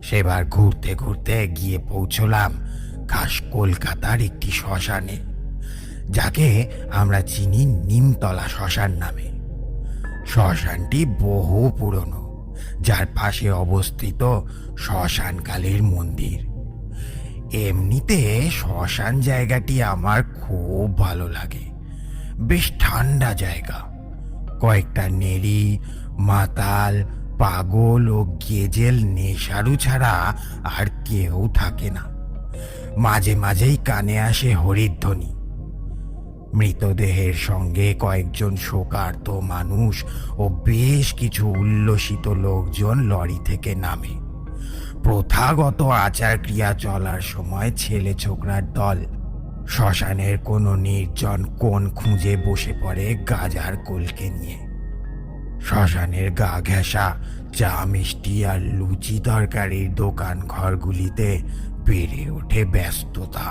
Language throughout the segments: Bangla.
সেবার ঘুরতে ঘুরতে গিয়ে পৌঁছলাম খাস কলকাতার একটি শ্মশানে, যাকে আমরা চিনি নিমতলা শ্মশান নামে। শ্মশানটি বহু পুরনো, যার পাশে অবস্থিত শ্মশানকালীর মন্দির। এমনিতে শ্মশান জায়গাটি আমার খুব ভালো লাগে। বেশ ঠান্ডা জায়গা, কয়েকটা নেড়ি, মাতাল, পাগল ও গেজেল নেশারু ছাড়া আর কেউ থাকে না। মাঝে মাঝেই কানে আসে হরিধ্বনি। মৃতদেহের সঙ্গে কয়েকজন শোকার্ত মানুষ ও বেশ কিছু উল্লসিত লোকজন লরি থেকে নামে। প্রথাগত আচার ক্রিয়া চলার সময় ছেলে ছোকরার দল শ্মশানের কোনো নির্জন কোণ খুঁজে বসে পড়ে গাজার কোলকে নিয়ে। শ্মশানের গা ঘেঁষা চা মিষ্টি আর লুচি তরকারির দোকান ঘরগুলিতে বেড়ে ওঠে ব্যস্ততা।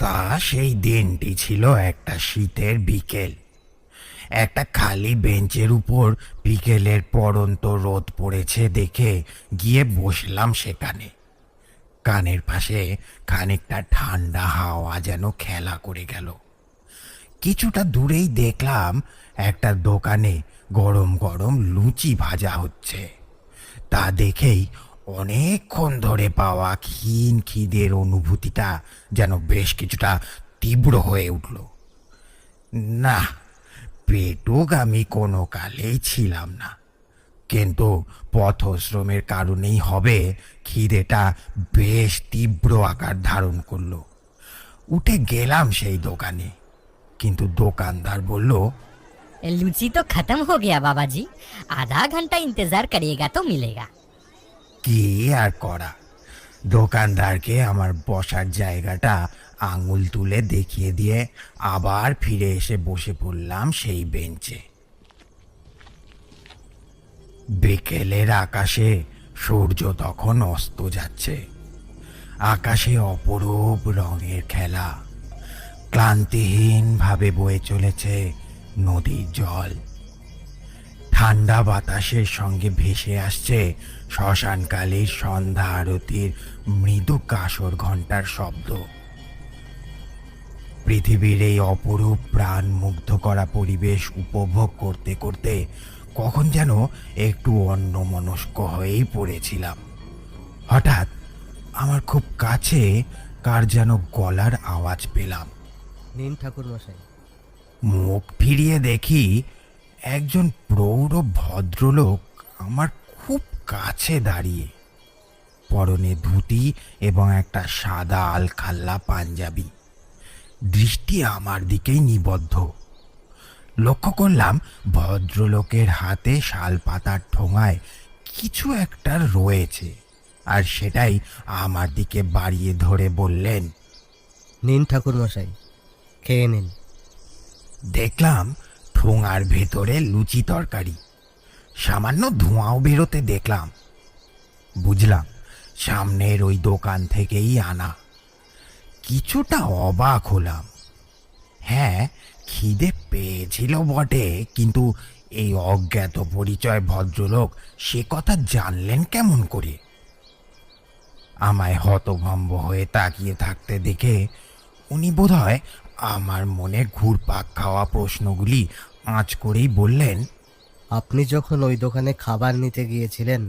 তা সেই দিনটি ছিল একটা শীতের বিকেল। একটা খালি বেঞ্চের উপর বিকেলের পড়ন্ত রোদ পড়েছে দেখে গিয়ে বসলাম সেখানে। কানের পাশে খানিকটা ঠান্ডা হাওয়া যেন খেলা করে গেল। কিছুটা দূরেই দেখলাম একটা দোকানে গরম গরম লুচি ভাজা হচ্ছে। তা দেখেই অনেকক্ষণ ধরে পাওয়া ক্ষীণ খিদের অনুভূতিটা যেন বেশ কিছুটা তীব্র হয়ে উঠল। না, পেটুক আমি কোনো কালেই ছিলাম না, কিন্তু পথশ্রমের কারণেই হবে খিদেটা বেশ তীব্র আকার ধারণ করলো। উঠে গেলাম সেই দোকানে, কিন্তু দোকানদার বলল, लूची तो खत्म हो गया बाबा जी, आधा घंटा इंतजार करिएगा तो मिलेगा। কি আর করা। দোকানদারকে আমার বসার জায়গাটা আঙুল তুলে দেখিয়ে দিয়ে আবার ফিরে এসে বসে পড়লাম সেই বেঞ্চে। বিকেলের আকাশে সূর্য তখন অস্ত যাচ্ছে। আকাশে অপরূপ রঙের খেলা। ক্লান্তিহীন ভাবে বয়ে চলেছে নদীর জল। ঠান্ডা বাতাসের সঙ্গে ভেসে আসছে শ্মশানকালীর সন্ধ্যা আরতির মৃদু কাসর ঘণ্টার শব্দ। পৃথিবীর এই অপরূপ প্রাণ মুগ্ধ করা পরিবেশ উপভোগ করতে করতে কখন যেন একটু অন্যমনস্ক হয়েই পড়েছিলাম। হঠাৎ আমার খুব কাছে কার যেন গলার আওয়াজ পেলাম। নিন ঠাকুর মশাই। মুখ ফিরিয়ে দেখি একজন প্রৌঢ় ভদ্রলোক আমার খুব কাছে দাঁড়িয়ে, পরনে ধুতি এবং একটা সাদা আলখাল্লা পাঞ্জাবি। দৃষ্টি আমার দিকেই নিবদ্ধ। লক্ষ্য করলাম ভদ্রলোকের হাতে শাল পাতার ঠোঙায় কিছু একটা রয়েছে, আর সেটাই আমার দিকে বাড়িয়ে ধরে বললেন, নিন ঠাকুর মশাই, খেয়ে নিন। দেখলাম ঠোঙার ভেতরে লুচি তরকারি। সামান্য ধোঁয়াও বেরোতে দেখলাম। বুঝলাম সামনের ওই দোকান থেকেই আনা। কিছুটা অবাক হলাম। হ্যাঁ, খিদে পেয়েছিল বটে, কিন্তু এই অজ্ঞাত পরিচয় ভদ্রলোক সে কথা জানলেন কেমন করে? আমায় হতভম্ব হয়ে তাকিয়ে থাকতে দেখে উনি বোধহয় আমার মনে ঘুরপাক খাওয়া প্রশ্নগুলি আঁচ করেই বললেন, আপনি যখন ওই দোকানে খাবার নিতে গিয়েছিলেন,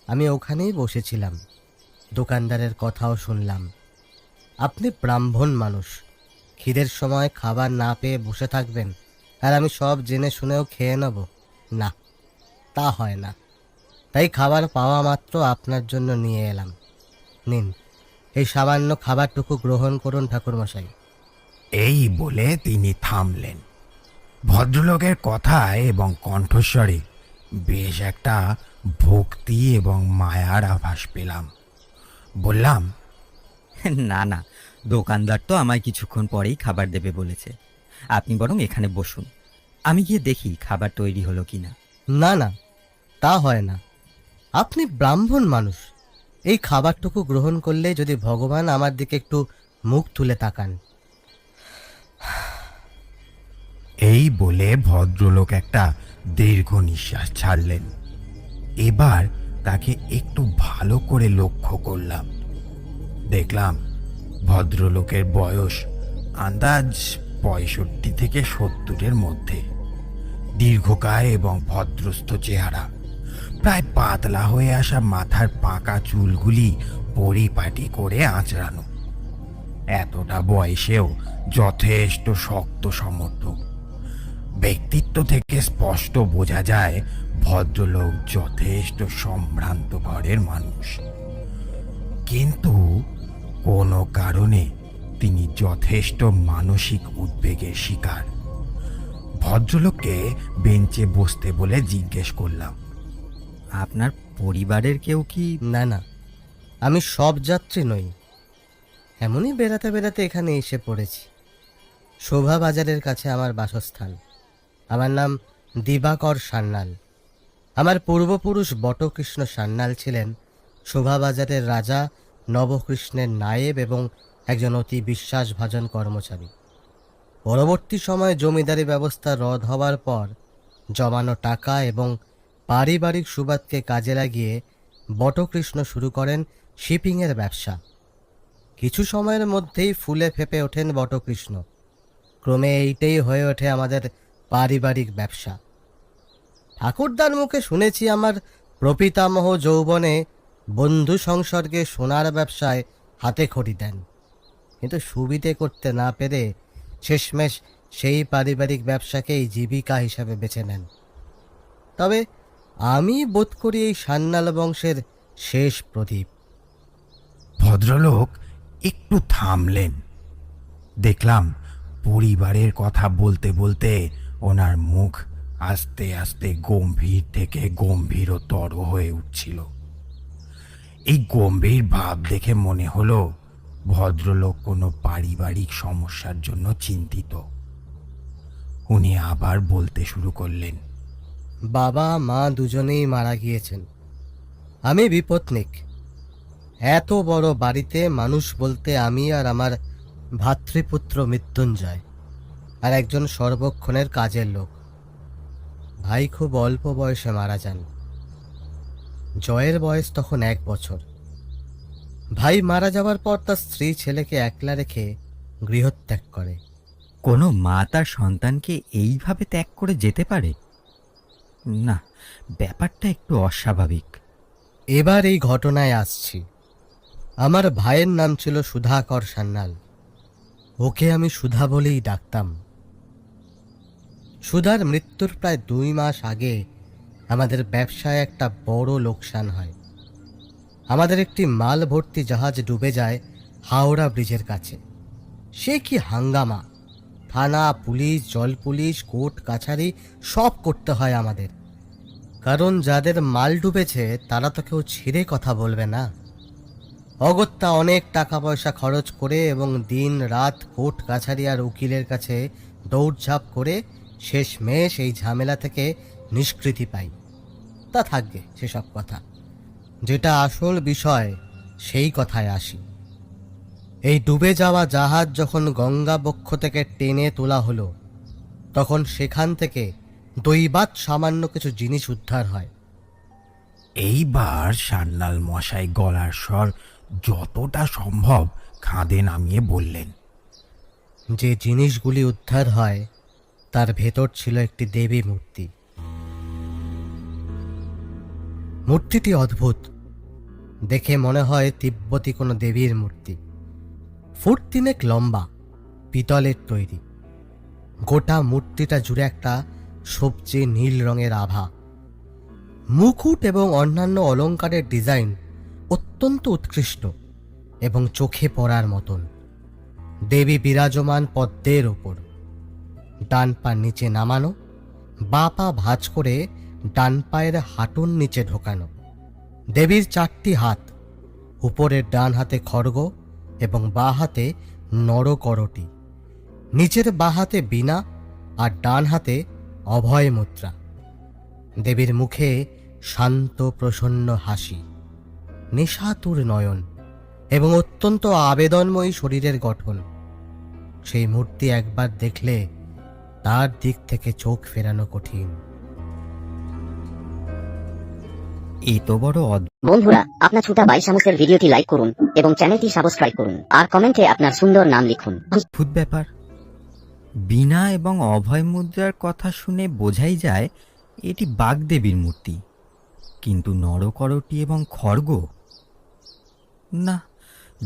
আমি ওখানেই বসেছিলাম। দোকানদারের কথাও শুনলাম। আপনি ব্রাহ্মণ মানুষ, খিদের সময় খাবার না পেয়ে বসে থাকবেন আর আমি সব জেনে শুনেও খেয়ে নেব? না, তা হয় না। তাই খাবার পাওয়া মাত্র আপনার জন্য নিয়ে এলাম। নিন, এই সামান্য খাবারটুকু গ্রহণ করুন ঠাকুরমশাই। এই বলে তিনি থামলেন। ভদ্রলোকের কথায় এবং কণ্ঠস্বরে বেশ একটা ভক্তি এবং মায়ার আভাস পেলাম। বললাম, না না, দোকানদার তো আমায় কিছুক্ষণ পরেই খাবার দেবে বলেছে। আপনি বরং এখানে বসুন, আমি গিয়ে দেখি খাবার তৈরি হলো কিনা। না না, তা হয় না। আপনি ব্রাহ্মণ মানুষ, এই খাবারটুকু গ্রহণ করলে যদি ভগবান আমার দিকে একটু মুখ তুলে তাকান। এই বলে ভদ্রলোক একটা দীর্ঘ নিঃশ্বাস ছাড়লেন। এবার তাকে একটু ভালো করে লক্ষ্য করলাম। দেখলাম ভদ্রলোকের বয়স আন্দাজ 65 থেকে 70-এর মধ্যে, দীর্ঘকায় এবং ভদ্রস্থ চেহারা, প্রায় পাতলা হয়ে আসা মাথার পাকা চুলগুলি পরিপাটি করে আঁচড়ানো, এতটা বয়সেও যথেষ্ট শক্ত সমর্থ। ব্যক্তিত্ব থেকে স্পষ্ট বোঝা যায় ভদ্রলোক যথেষ্ট সম্ভ্রান্ত ঘরের মানুষ, কিন্তু কোনো কারণে তিনি যথেষ্ট মানসিক উদ্বেগের শিকার। ভদ্রলোককে বেঞ্চে বসতে বলে জিজ্ঞেস করলাম, আপনার পরিবারের কেউ কি? না না, আমি সব যাত্রী নই, এমনই বেড়াতে বেড়াতে এখানে এসে পড়েছি। শোভা বাজারের কাছে আমার বাসস্থান। আমার নাম দিবাকর সান্যাল। আমার পূর্বপুরুষ বটকৃষ্ণ সান্যাল ছিলেন শোভাবাজারের রাজা নবকৃষ্ণের নায়েব এবং একজন অতি বিশ্বাসভাজন কর্মচারী। পরবর্তী সময়ে জমিদারি ব্যবস্থা রদ হওয়ার পর জমানো টাকা এবং পারিবারিক সুবাদকে কাজে লাগিয়ে বটকৃষ্ণ শুরু করেন শিপিংয়ের ব্যবসা। কিছু সময়ের মধ্যেই ফুলে ফেপে ওঠেন বটকৃষ্ণ। ক্রমে এইটাই হয়ে ওঠে আমাদের পারিবারিক ব্যবসা। ঠাকুরদার মুখে শুনেছি আমার প্রপিতামহ যৌবনে বন্ধু সংসর্গে সোনার ব্যবসায় হাতে খড়ি দেন, কিন্তু সুবিধে করতে না পেরে শেষমেশ সেই পারিবারিক ব্যবসাকেই জীবিকা হিসাবে বেছে নেন। তবে আমি বোধ করি এই সান্যাল বংশের শেষ প্রদীপ। ভদ্রলোক একটু থামলেন। দেখলাম পরিবারের কথা বলতে বলতে ওনার মুখ আস্তে আস্তে গম্ভীর থেকে গম্ভীরতর হয়ে উঠছিল। এই গম্ভীর ভাব দেখে মনে হলো ভদ্রলোক কোনো পারিবারিক সমস্যার জন্য চিন্তিত। উনি আবার বলতে শুরু করলেন, বাবা মা দুজনেই মারা গিয়েছেন। আমি বিপত্নিক। এত বড় বাড়িতে মানুষ বলতে আমি আর আমার ভাতৃপুত্র মৃত্যুঞ্জয় আর একজন সর্বক্ষণের কাজের লোক। ভাই খুব অল্প বয়সে মারা যান। জয়ের বয়স তখন 1 বছর। ভাই মারা যাওয়ার পর তার স্ত্রী ছেলেকে একলা রেখে গৃহত্যাগ করে। কোনো মা তার সন্তানকে এইভাবে ত্যাগ করে যেতে পারে? না, ব্যাপারটা একটু অস্বাভাবিক। এবার এই ঘটনায় আসছি। আমার ভাইয়ের নাম ছিল সুধাকর সান্যাল। ওকে আমি সুধা বলেই ডাকতাম। সুধার মৃত্যুর প্রায় 2 মাস আগে আমাদের ব্যবসায় একটা বড় লোকসান হয়। আমাদের একটি মাল ভর্তি জাহাজ ডুবে যায় হাওড়া ব্রিজের কাছে। সে কি হাঙ্গামা! থানা, পুলিশ, জল পুলিশ, কোর্ট কাছারি সব করতে হয় আমাদের, কারণ যাদের মাল ডুবেছে তারা তো কেউ ছিঁড়ে কথা বলবে না। অগত্যা অনেক টাকা পয়সা খরচ করে এবং দিন রাত কোর্ট কাছারি আর উকিলের কাছে দৌড়ঝাঁপ করে শেষমেশ এই ঝামেলা থেকে নিষ্কৃতি পাই। তা থাকবে সেসব কথা, যেটা আসল বিষয় সেই কথায় আসি। এই ডুবে যাওয়া জাহাজ যখন গঙ্গা বক্ষ থেকে টেনে তোলা হলো, তখন সেখান থেকে দৈবাৎ সামান্য কিছু জিনিস উদ্ধার হয়। এইবার সান্যাল মশাই গলার স্বর যতটা সম্ভব খাদে নামিয়ে বললেন, যে জিনিসগুলি উদ্ধার হয় তার ভেতর ছিল একটি দেবী মূর্তি। মূর্তিটি অদ্ভুত, দেখে মনে হয় তিব্বতী কোনো দেবীর মূর্তি। 3 ফুট লম্বা, পিতলের তৈরি। গোটা মূর্তিটা জুড়ে একটা সবচেয়ে নীল রঙের আভা। মুকুট এবং অন্যান্য অলংকারের ডিজাইন অত্যন্ত উৎকৃষ্ট এবং চোখে পড়ার মতন। দেবী বিরাজমান পদ্মের ওপর, ডান পা নিচে নামানো, বাঁ পা ভাঁজ করে ডান পায়ের হাঁটুর নিচে ঢোকানো। দেবীর 4টি হাত, উপরের ডান হাতে খড়গ এবং বাঁ হাতে নরকরটি, নিচের বাঁ হাতে বীণা আর ডান হাতে অভয় মুদ্রা। দেবীর মুখে শান্ত প্রসন্ন হাসি, নিশাতুর নয়ন এবং অত্যন্ত আবেদনময়ী শরীরের গঠন। সেই মূর্তি একবার দেখলে তার দিক থেকে চোখ ফেরানো কঠিন। এত বড় বন্ধুরা, আপনার ছুটা 22 চামচের ভিডিওটি লাইক করুন এবং চ্যানেলটি সাবস্ক্রাইব করুন আর কমেন্টে আপনার সুন্দর নাম লিখুন। অদ্ভুত ব্যাপার। বীণা এবং অভয় মুদ্রার কথা শুনে বোঝাই যায় এটি বাগদেবীর মূর্তি, কিন্তু নরকরটি এবং খড়গ না,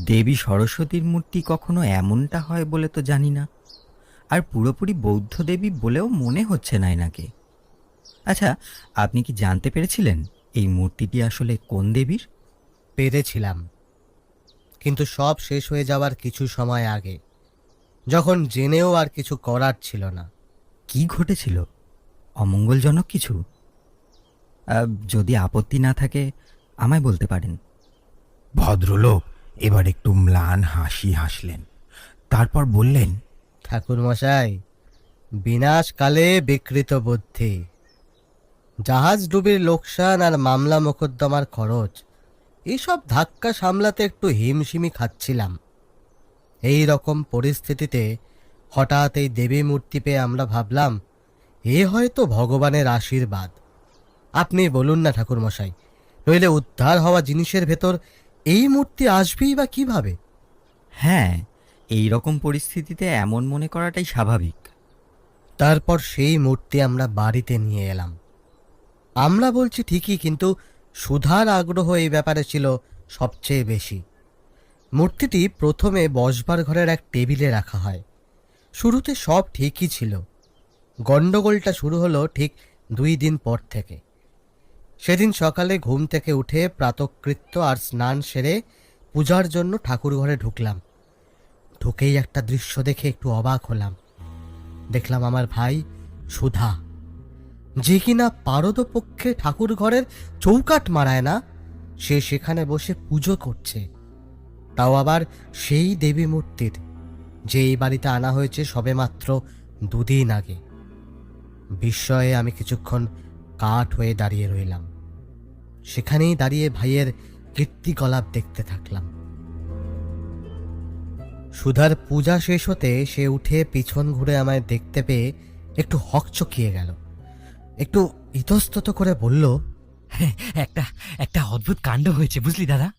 দেবী সরস্বতীর মূর্তি কখনো এমনটা হয় বলে তো জানি না, আর পুরোপুরি বৌদ্ধ দেবী বলেও মনে হচ্ছে না এনাকে। আচ্ছা, আপনি কি জানতে পেরেছিলেন এই মূর্তিটি আসলে কোন দেবীর? পেরেছিলাম, কিন্তু সব শেষ হয়ে যাওয়ার কিছু সময় আগে, যখন জেনেও আর কিছু করার ছিল না। কি ঘটেছিল? অমঙ্গলজনক কিছু? যদি আপত্তি না থাকে আমায় বলতে পারেন। ভদ্রলোক এবার একটু ম্লান হাসি হাসলেন, তারপর বললেন, ঠাকুর মশাই, বিনাশকালে বিকৃত বুদ্ধি, জাহাজ ডুবির লোকসান আর মামলা মোকদ্দমার খরচ, এইসব ধাক্কা সামলাতে একটু হিমশিমি খাচ্ছিলাম। এই রকম পরিস্থিতিতে হঠাৎ এই দেবী মূর্তি পেয়ে আমরা ভাবলাম এ হয়তো ভগবানের আশীর্বাদ। আপনি বলুন না ঠাকুর মশাই, নইলে উদ্ধার হওয়া জিনিসের ভেতর এই মূর্তি আসবেই বা কিভাবে? হ্যাঁ, এই রকম পরিস্থিতিতে এমন মনে করাটাই স্বাভাবিক। তারপর সেই মূর্তি আমরা বাড়িতে নিয়ে এলাম। আমরা বলছি ঠিকই, কিন্তু সুধার আগ্রহ এই ব্যাপারে ছিল সবচেয়ে বেশি। মূর্তিটি প্রথমে বসবার ঘরের এক টেবিলে রাখা হয়। শুরুতে সব ঠিকই ছিল। গণ্ডগোলটা শুরু হলো ঠিক 2 দিন পর থেকে। সেদিন সকালে ঘুম থেকে উঠে প্রাতঃকৃত্য আর স্নান সেরে পূজার জন্য ঠাকুর ঘরে ঢুকলাম। ঢুকেই একটা দৃশ্য দেখে একটু অবাক হলাম। দেখলাম আমার ভাই সুধা, যে কিনা পারদপক্ষে ঠাকুর ঘরের চৌকাঠ মারায় না, সে সেখানে বসে পুজো করছে। তাও আবার সেই দেবী মূর্তির, যে এই বাড়িতে আনা হয়েছে সবেমাত্র 2 দিন আগে। বিস্ময়ে আমি কিছুক্ষণ কাঠ হয়ে দাঁড়িয়ে রইলাম। সেখানেই দাঁড়িয়ে ভাইয়ের কীর্তিকলাপ দেখতে থাকলাম। সুধার পূজা শেষ হতে সে উঠে পিছন ঘুরে আমায় দেখতে পেয়ে একটু হকচকিয়ে গেল। একটু ইতস্তত করে বলল, একটা অদ্ভুত কাণ্ড হয়েছে বুঝলি দাদা।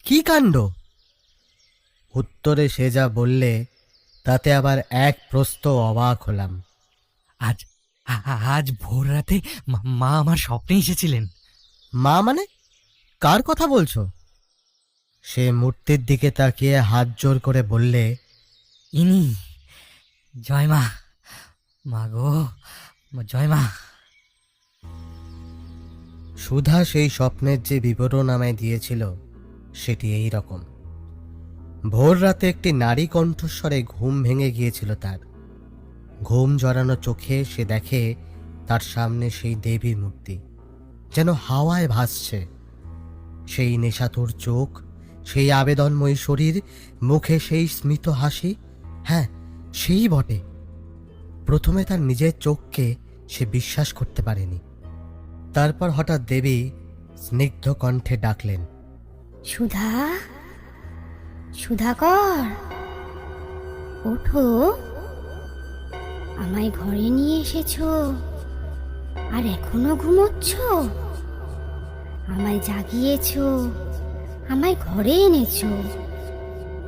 কি কাণ্ড? উত্তরে সে যা বললে তাতে আবার এক প্রস্ত অবাক হলাম। আজ আজ ভোর রাতে মা আমার স্বপ্নে এসেছিলেন। মা মানে? কার কথা বলছো? সে মূর্তির দিকে তাকিয়ে হাত জোর করে বললে, ইনি জয় মা, মা গো জয় মা। সুধা সেই স্বপ্নের যে বিবরণ আমায় দিয়েছিল সেটি এই রকম। ভোর রাতে একটি নারী কণ্ঠস্বরে ঘুম ভেঙে গিয়েছিল তার। ঘুম জড়ানো চোখে সে দেখে তার সামনে সেই দেবী মূর্তি যেন হাওয়ায় ভাসছে। সেই নেশাতুর চোখ, সেই আবেদনময়ী শরীর, মুখে সেই স্মিত হাসি। হ্যাঁ, সেই বটে। প্রথমে তার নিজের চোখকে সে বিশ্বাস করতে পারেনি। তারপর হঠাৎ দেবী স্নিগ্ধ কণ্ঠে ডাকলেন, সুধা, সুধাকর, ওঠো, আমায় ঘরে নিয়ে এসেছো আর এখনো ঘুমোচ্ছ? আমায় জাগিয়েছো, আমায় ঘরে এনেছো,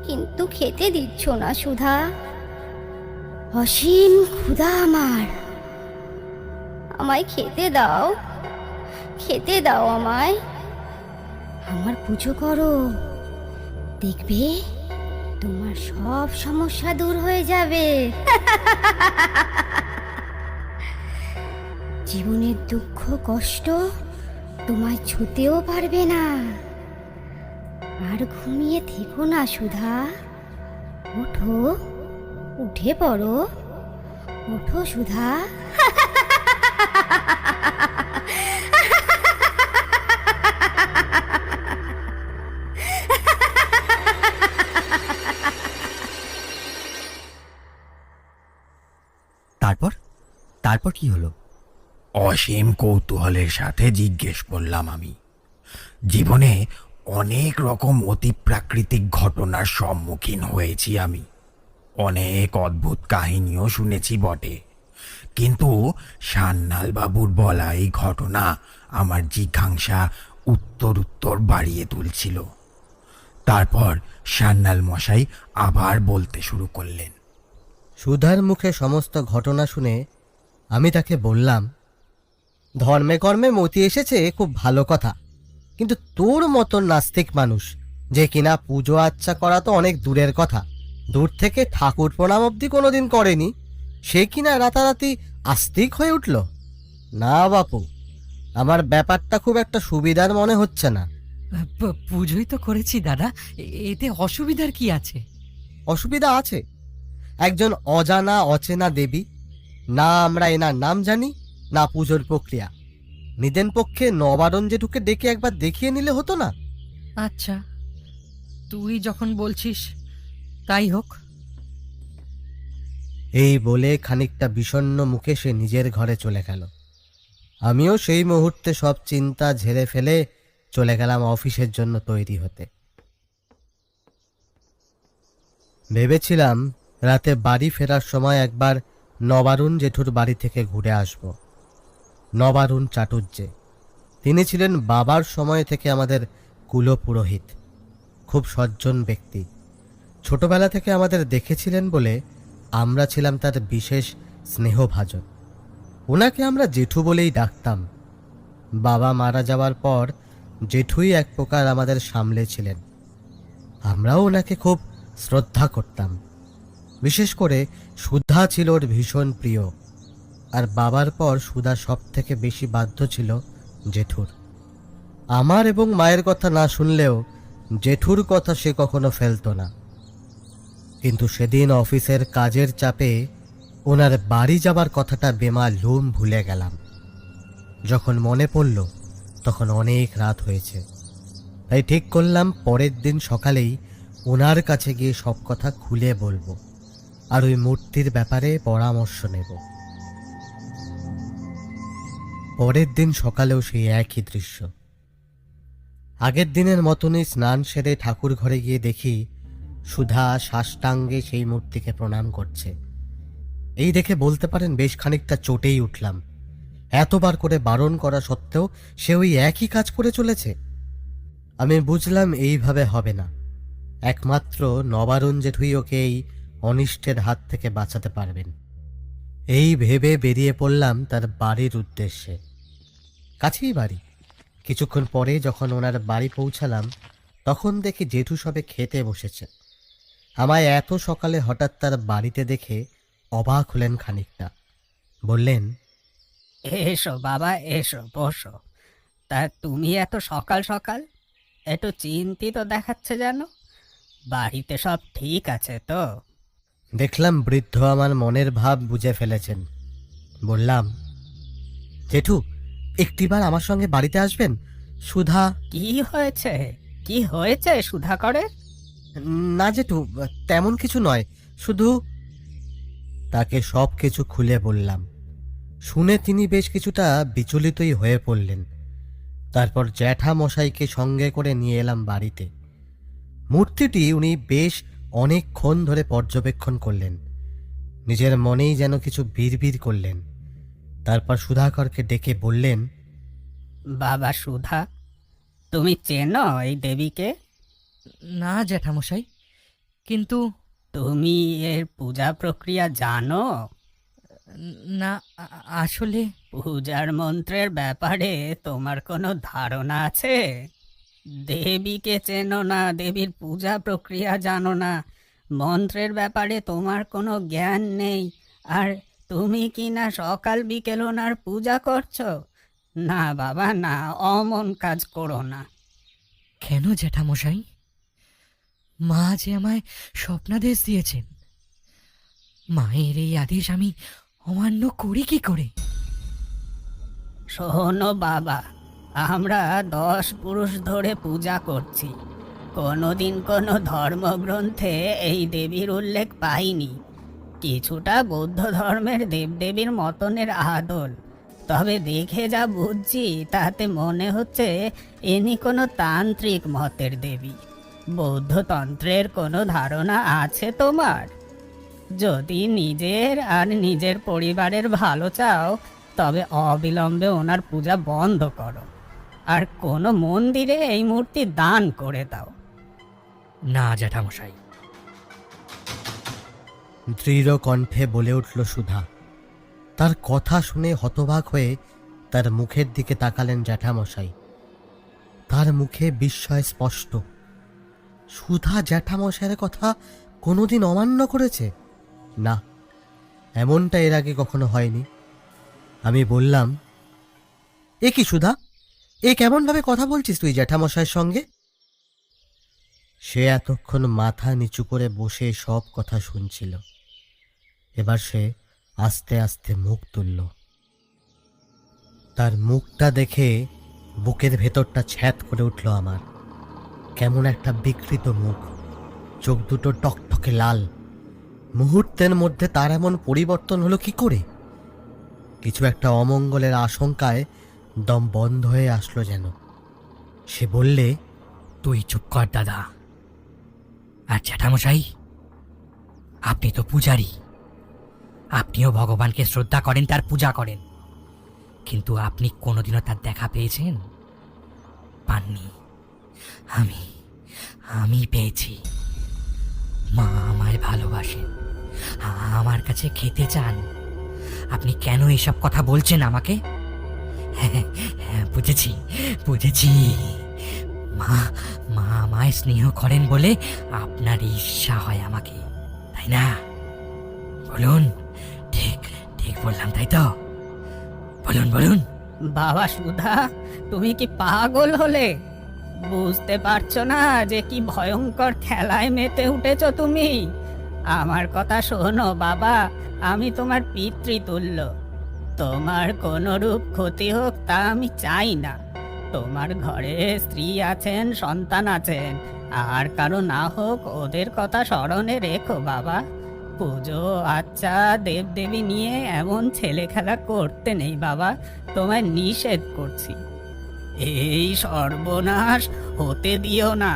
কিন্তু খেতে দিচ্ছ না সুধা। অসীম ক্ষুধা আমার, আমায় খেতে দাও, খেতে দাও আমায়। আমার পুজো করো, দেখবে তোমার সব সমস্যা দূর হয়ে যাবে। জীবনের দুঃখ কষ্ট তোমায় ছুতেও পারবে না। আর ঘুমিয়ে থেকো না সুধা, ওঠো, উঠে পড়ো, ওঠো সুধা। তারপর কি হলো? অসীম কৌতূহলের সাথে জিজ্ঞেস করলাম আমি। জীবনে অনেক রকম অতিপ্রাকৃতিক ঘটনার সম্মুখীন হয়েছি আমি, অনেক অদ্ভুত কাহিনীও শুনেছি বটে, কিন্তু সান্যাল বাবুর বলা এই ঘটনা আমার জিজ্ঞাসা উত্তর উত্তর বাড়িয়ে তুলছিল। তারপর সান্যাল মশাই আবার বলতে শুরু করলেন। সুধার মুখে সমস্ত ঘটনা শুনে আমি তাকে বললাম, ধর্মে কর্মে মতি এসেছে খুব ভালো কথা, কিন্তু তোর মতন নাস্তিক মানুষ যে কিনা পুজো আচ্চা করা তো অনেক দূরের কথা, দূর থেকে ঠাকুর প্রণাম অবধি কোনোদিন করেনি, সে কিনা রাতারাতি আস্তিক হয়ে উঠল। না বাপু, আমার ব্যাপারটা খুব একটা সুবিধার মনে হচ্ছে না। পুজোই তো করেছি দাদা, এতে অসুবিধার কি আছে? অসুবিধা আছে। একজন অজানা অচেনা দেবী, না আমরা এনার নাম জানি, না পুজোর প্রক্রিয়া। নিদেন পক্ষে নবারণ জেঠুকে ডেকে একবার দেখিয়ে নিলে হতো না? আচ্ছা, তুই যখন বলছিস তাই হোক। এই বলে খানিকটা বিষণ্ণ মুখে সে নিজের ঘরে চলে গেল। আমিও সেই মুহূর্তে সব চিন্তা ঝেড়ে ফেলে চলে গেলাম অফিসের জন্য তৈরি হতে। ভেবেছিলাম রাতে বাড়ি ফেরার সময় একবার নবারুণ জেঠুর বাড়ি থেকে ঘুরে আসব। নবারুণ চাটুর্যে, তিনি ছিলেন বাবার সময় থেকে আমাদের কুলপুরোহিত, খুব সজ্জন ব্যক্তি। ছোটবেলা থেকে আমাদের দেখেছিলেন বলে আমরা ছিলাম তার বিশেষ স্নেহভাজন। ওনাকে আমরা জেঠু বলেই ডাকতাম। বাবা মারা যাওয়ার পর জেঠুই এক প্রকার আমাদের সামলেছিলেন। আমরাও ওনাকে খুব শ্রদ্ধা করতাম। বিশেষ করে সুধা ছিল ওর ভীষণ প্রিয়, আর বাবার পর সুধা সব থেকে বেশি বাধ্য ছিল জেঠুর। আমার এবং মায়ের কথা না শুনলেও জেঠুর কথা সে কখনো ফেলতো না। কিন্তু সেদিন অফিসের কাজের চাপে ওনার বাড়ি যাবার কথাটা বেমালুম ভুলে গেলাম। যখন মনে পড়ল তখন অনেক রাত হয়েছে, তাই ঠিক করলাম পরের দিন সকালেই ওনার কাছে গিয়ে সব কথা খুলে বলবো, আর ওই মূর্তির ব্যাপারে পরামর্শ নেব। পরের দিন সকালেও সেই একই দৃশ্য। আগের দিনের মতনই স্নান সেরে ঠাকুর ঘরে গিয়ে দেখি সুধা সাষ্টাঙ্গে সেই মূর্তিকে প্রণাম করছে। এই দেখে বলতে পারেন বেশ খানিকটা চটেই উঠলাম। এতবার করে বারণ করা সত্ত্বেও সে ওই একই কাজ করে চলেছে। আমি বুঝলাম এইভাবে হবে না, একমাত্র নবারুণ জেঠুই ওকে এই অনিষ্টের হাত থেকে বাঁচাতে পারবেন। এই ভেবে বেরিয়ে পড়লাম তার বাড়ির উদ্দেশ্যে। কাছেই বাড়ি। কিছুক্ষণ পরে যখন ওনার বাড়ি পৌঁছালাম তখন দেখি জেঠু সবে খেতে বসেছে। আমায় এত সকালে হঠাৎ তার বাড়িতে দেখে অবাক হলেন খানিকটা। বললেন, এসো বাবা, এসো, বসো। তা তুমি এত সকাল সকাল? একটু চিন্তিত দেখাচ্ছে যেন। বাড়িতে সব ঠিক আছে তো? দেখলাম বৃদ্ধ আমার মনের ভাব বুঝে ফেলেছেন। বললাম, জেঠু একটিবার আমার সঙ্গে বাড়িতে আসবেন? সুধা। কি হয়েছে? কি হয়েছে সুধা করে? না জেঠু, তেমন কিছু নয়, শুধু। তাকে সব কিছু খুলে বললাম। শুনে তিনি বেশ কিছুটা বিচলিতই হয়ে পড়লেন। তারপর জ্যাঠা মশাইকে সঙ্গে করে নিয়ে এলাম বাড়িতে। মূর্তিটি উনি বেশ অনেকক্ষণ ধরে পর্যবেক্ষণ করলেন। নিজের মনেই যেন কিছু বিড়বিড় করলেন। তারপর সুধাকরকে ডেকে বললেন, বাবা সুধা, তুমি চেনো এই দেবীকে? না জ্যাঠামশাই, কিন্তু তুমি এর পূজা প্রক্রিয়া জানো? না, আসলে পূজার মন্ত্রের ব্যাপারে তোমার কোনো ধারণা আছে? দেবীকে চেনো না, দেবীর পূজা প্রক্রিয়া জানো না, মন্ত্রের ব্যাপারে তোমার কোনো জ্ঞান নেই, আর তুমি কি না সকাল বিকেল ওনার পূজা করছো? না বাবা না, অমন কাজ করো না। কেন জ্যাঠামশাই? মা যে আমায় স্বপ্নাদেশ দিয়েছেন, মায়ের এই আদেশ আমি অমান্য করি কি করে? শোনো বাবা, আমরা 10 পুরুষ ধরে পূজা করছি, কোনোদিন কোনো ধর্মগ্রন্থে এই দেবীর উল্লেখ পাইনি। কিছুটা বৌদ্ধ ধর্মের দেবদেবীর মতনের আদল, তবে দেখে যা বুঝছি তাতে মনে হচ্ছে ইনি কোনো তান্ত্রিক মতের দেবী। বৌদ্ধতন্ত্রের কোনো ধারণা আছে তোমার? যদি নিজের আর নিজের পরিবারের ভালো চাও তবে অবিলম্বে ওনার পূজা বন্ধ করো, আর কোনো মন্দিরে এই মূর্তি দান করে দাও। না জ্যাঠামশাই, দৃঢ় কণ্ঠে বলে উঠল সুধা। তার কথা শুনে হতবাক হয়ে তার মুখের দিকে তাকালেন জ্যাঠামশাই। তার মুখে বিস্ময় স্পষ্ট। সুধা জ্যাঠামশাইয়ের কথা কোনোদিন অমান্য করেছে? না, এমনটা এর আগে কখনো হয়নি। আমি বললাম, এ কি সুধা, এ কেমনভাবে কথা বলছিস তুই জ্যাঠামশাইয়ের সঙ্গে? সে এতক্ষণ মাথা নিচু করে বসে সব কথা শুনছিল। এবার সে আস্তে আস্তে মুখ তুলল। তার মুখটা দেখে বুকের ভেতরটা ছ্যাদ করে উঠল আমার। কেমন একটা বিকৃত মুখ, চোখ দুটো টকটকে লাল। মুহূর্তের মধ্যে তার এমন পরিবর্তন হলো কি করে? কিছু একটা অমঙ্গলের আশঙ্কায় দম বন্ধ হয়ে আসলো যেন। সে বললে, তুই চুপ কর দাদা। আর জ্যাঠামশাই, আপনি তো পূজারী, আপনিও ভগবানকে শ্রদ্ধা করেন, তার পূজা করেন, কিন্তু আপনি কোনোদিনও তার দেখা পেয়েছেন? পাননি। আমি আমি পেয়েছি। মা আমায় ভালোবাসেন, আমার কাছে খেতে চান। আপনি কেন এসব কথা বলছেন আমাকে? হ্যাঁ, বুঝেছি বুঝেছি। মা মা আমায় স্নেহ করেন বলে আপনার ঈর্ষা হয় আমাকে, তাই না? বলুন, ঠিক ঠিক বললাম তাই তো? বলুন বলুন। বাবা সুধা, তুমি কি পাগল হলে? বুঝতে পারছো না যে কি ভয়ঙ্কর খেলায় মেতে উঠেছো তুমি? আমার কথা শোনো বাবা, আমি তোমার পিতৃতুল্য। তোমার কোনো রূপ ক্ষতি হোক তা আমি চাই না। তোমার ঘরে স্ত্রী আছেন, সন্তান আছেন, আর কারো না হোক ওদের কথা স্মরণে রেখো বাবা। পুজো আচ্ছা দেবদেবী নিয়ে এমন ছেলে খেলা করতে নেই বাবা, তোমায় নিষেধ করছি। এই সর্বনাশ হতে দিও না।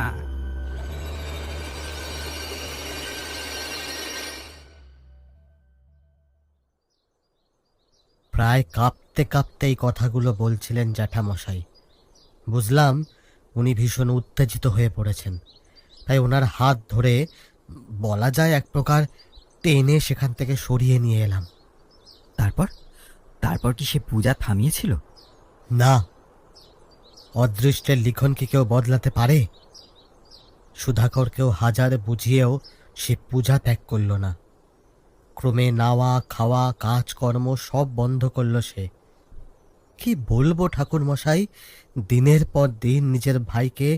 প্রায় কাঁপতে কাঁপতে এই কথাগুলো বলছিলেন জ্যাঠামশাই। বুঝলাম উনি ভীষণ উত্তেজিত হয়ে পড়েছেন। তাই ওনার হাত ধরে, বলা যায় এক প্রকার টেনে সেখান থেকে সরিয়ে নিয়ে এলাম। তারপর তারপর কি সে পূজা থামিয়েছিল? না, অদৃষ্টের লিখন কি কেউ বদলাতে পারে? সুধাকরকেও হাজার বুঝিয়েও সে পূজা ত্যাগ করল না। ক্রমে নাওয়া খাওয়া কাজকর্ম সব বন্ধ করল সে। কি বলবো ঠাকুর মশাই, দিনের পর দিন নিজের ভাইকে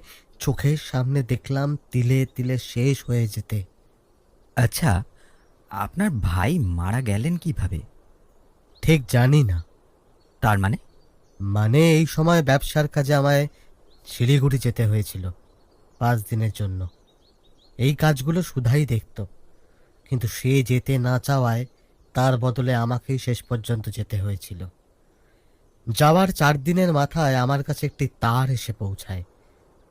চোখের সামনে দেখলাম তিলে তিলে শেষ হয়ে যেতে। আচ্ছা, আপনার ভাই মারা গেলেন কিভাবে? ঠিক জানি না। তার মানে এই সময় ব্যবসার কাজে আমায় শিলিগুড়ি যেতে হয়েছিল 5 দিনের জন্য। এই কাজগুলো সুধাই দেখত, কিন্তু সে যেতে না চাওয়ায় তার বদলে আমাকেই শেষ পর্যন্ত যেতে হয়েছিল। যাওয়ার 4 দিনের মাথায় আমার কাছে একটি তার এসে পৌঁছায়।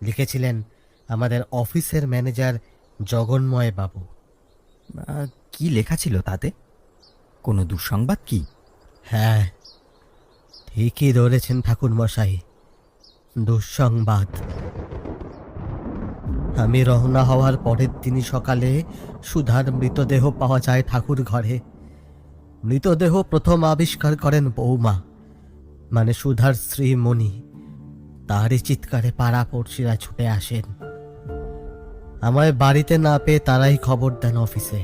লিখেছিলেন আমাদের অফিসের ম্যানেজার জগন্ময় বাবু। কি লেখা ছিল তাতে? কোনো দুঃসংবাদ কি? হ্যাঁ, ঠিকই ধরেছেন ঠাকুর মশাই, দুঃসংবাদ। আমি রওনা হওয়ার পরের দিনই সকালে সুধার মৃতদেহ পাওয়া যায় ঠাকুর ঘরে। মৃতদেহ প্রথম আবিষ্কার করেন বৌমা, মানে সুধার স্ত্রী মণি। তারই চিৎকারে পাড়া পড়শিরা ছুটে আসেন। আমায় বাড়িতে না পেয়ে তারাই খবর দেন অফিসে।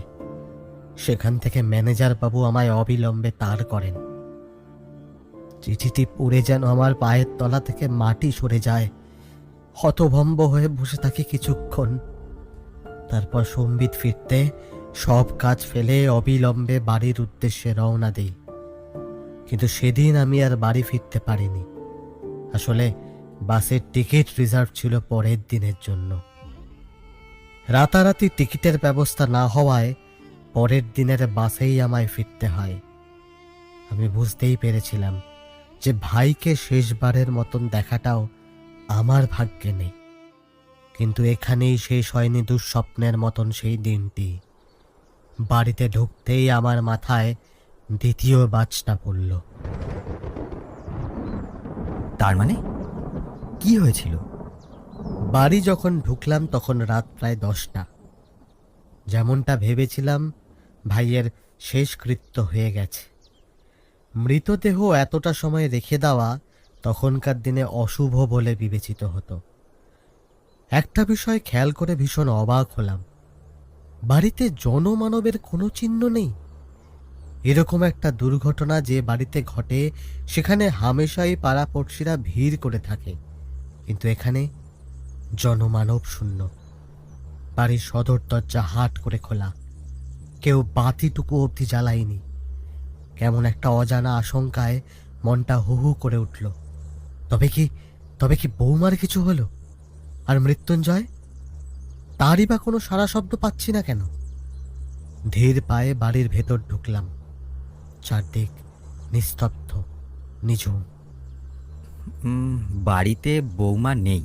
সেখান থেকে ম্যানেজার বাবু আমায় অবিলম্বে তার করেন। চিঠিটি পড়ে যেন আমার পায়ের তলা থেকে মাটি সরে যায়। হতভম্ব হয়ে বসে থাকি কিছুক্ষণ। তারপর সম্বিত ফিরতে সব কাজ ফেলে অবিলম্বে বাড়ির উদ্দেশ্যে রওনা দিই। কিন্তু সেদিন আমি আর বাড়ি ফিরতে পারিনি। আসলে বাসের টিকিট রিজার্ভ ছিল পরের দিনের জন্য। রাতারাতি টিকিটের ব্যবস্থা না হওয়ায় পরের দিনের বাসেই আমায় ফিরতে হয়। আমি বুঝতেই পেরেছিলাম যে ভাইকে শেষবারের মতন দেখাটাও আমার ভাগ্যে নেই। কিন্তু এখানেই শেষ হয়নি দুঃস্বপ্নের মতন সেই দিনটি। বাড়িতে ঢুকতেই আমার মাথায় দ্বিতীয় বাজটা পড়ল। তার কি হয়েছিল? বাড়ি যখন ঢুকলাম তখন রাত প্রায় 10টা। যেমনটা ভেবেছিলাম, ভাইয়ের শেষকৃত্য হয়ে গেছে। মৃতদেহ এতটা সময় রেখে দেওয়া তখনকার দিনে অশুভ বলে বিবেচিত হতো। একটা বিষয় খেয়াল করে ভীষণ অবাক হলাম, বাড়িতে জনমানবের কোনো চিহ্ন নেই। এরকম একটা দুর্ঘটনা যে বাড়িতে ঘটে সেখানে হামেশাই পাড়াপড়শিরা ভিড় করে থাকে, কিন্তু এখানে জনমানব শূন্য। বাড়ির সদর দরজা হাট করে খোলা, কেউ বাতিটুকু অবধি জ্বালায়নি। কেমন একটা অজানা আশঙ্কায় মনটা হু হু করে উঠল। তবে কি বৌমার কিছু হলো? আর মৃত্যুঞ্জয়, তারই বা কোনো সারা শব্দ পাচ্ছি না কেন? ধীর পায়ে বাড়ির ভেতর ঢুকলাম। চারদিক নিস্তব্ধ, নিঝুম। বাড়িতে বৌমা নেই,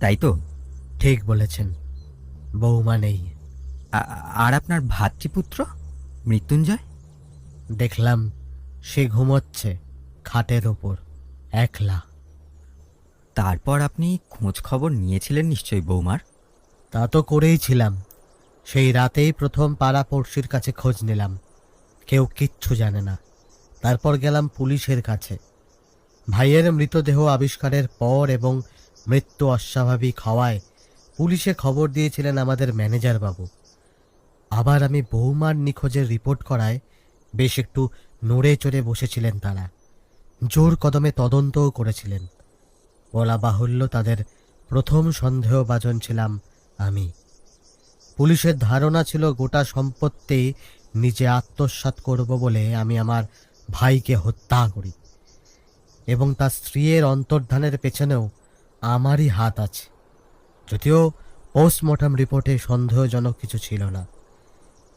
তাই তো? ঠিক বলেছেন, বৌমা নেই। আর আপনার ভাতৃপুত্র মৃত্যুঞ্জয়? দেখলাম সে ঘুমোচ্ছে খাটের ওপর, একলা। তারপর আপনি খোঁজ খবর নিয়েছিলেন নিশ্চয়ই বৌমার? তা তো করেই ছিলাম। সেই রাতেই প্রথম পাড়াপড়শির কাছে খোঁজ নিলাম, কেউ কিচ্ছু জানে না। তারপর গেলাম পুলিশের কাছে। ভাইয়ের মৃতদেহ আবিষ্কারের পর এবং মৃত্যু অস্বাভাবিক হওয়ায় পুলিশে খবর দিয়েছিলেন আমাদের ম্যানেজার বাবু। আবার আমি বৌমার নিখোঁজের রিপোর্ট করায় বেশ একটু নড়ে চড়ে বসেছিলেন তারা। জোর কদমে তদন্তও করেছিলেন। বলা বাহুল্য, তাদের প্রথম সন্দেহভাজন ছিলাম আমি। পুলিশের ধারণা ছিল গোটা সম্পত্তি নিজে আত্মসাৎ করব বলে আমি আমার ভাইকে হত্যা করি, এবং তার স্ত্রীর অন্তর্ধানের পেছনেও আমারই হাত আছে। যদিও পোস্টমর্টম রিপোর্টে সন্দেহজনক কিছু ছিল না।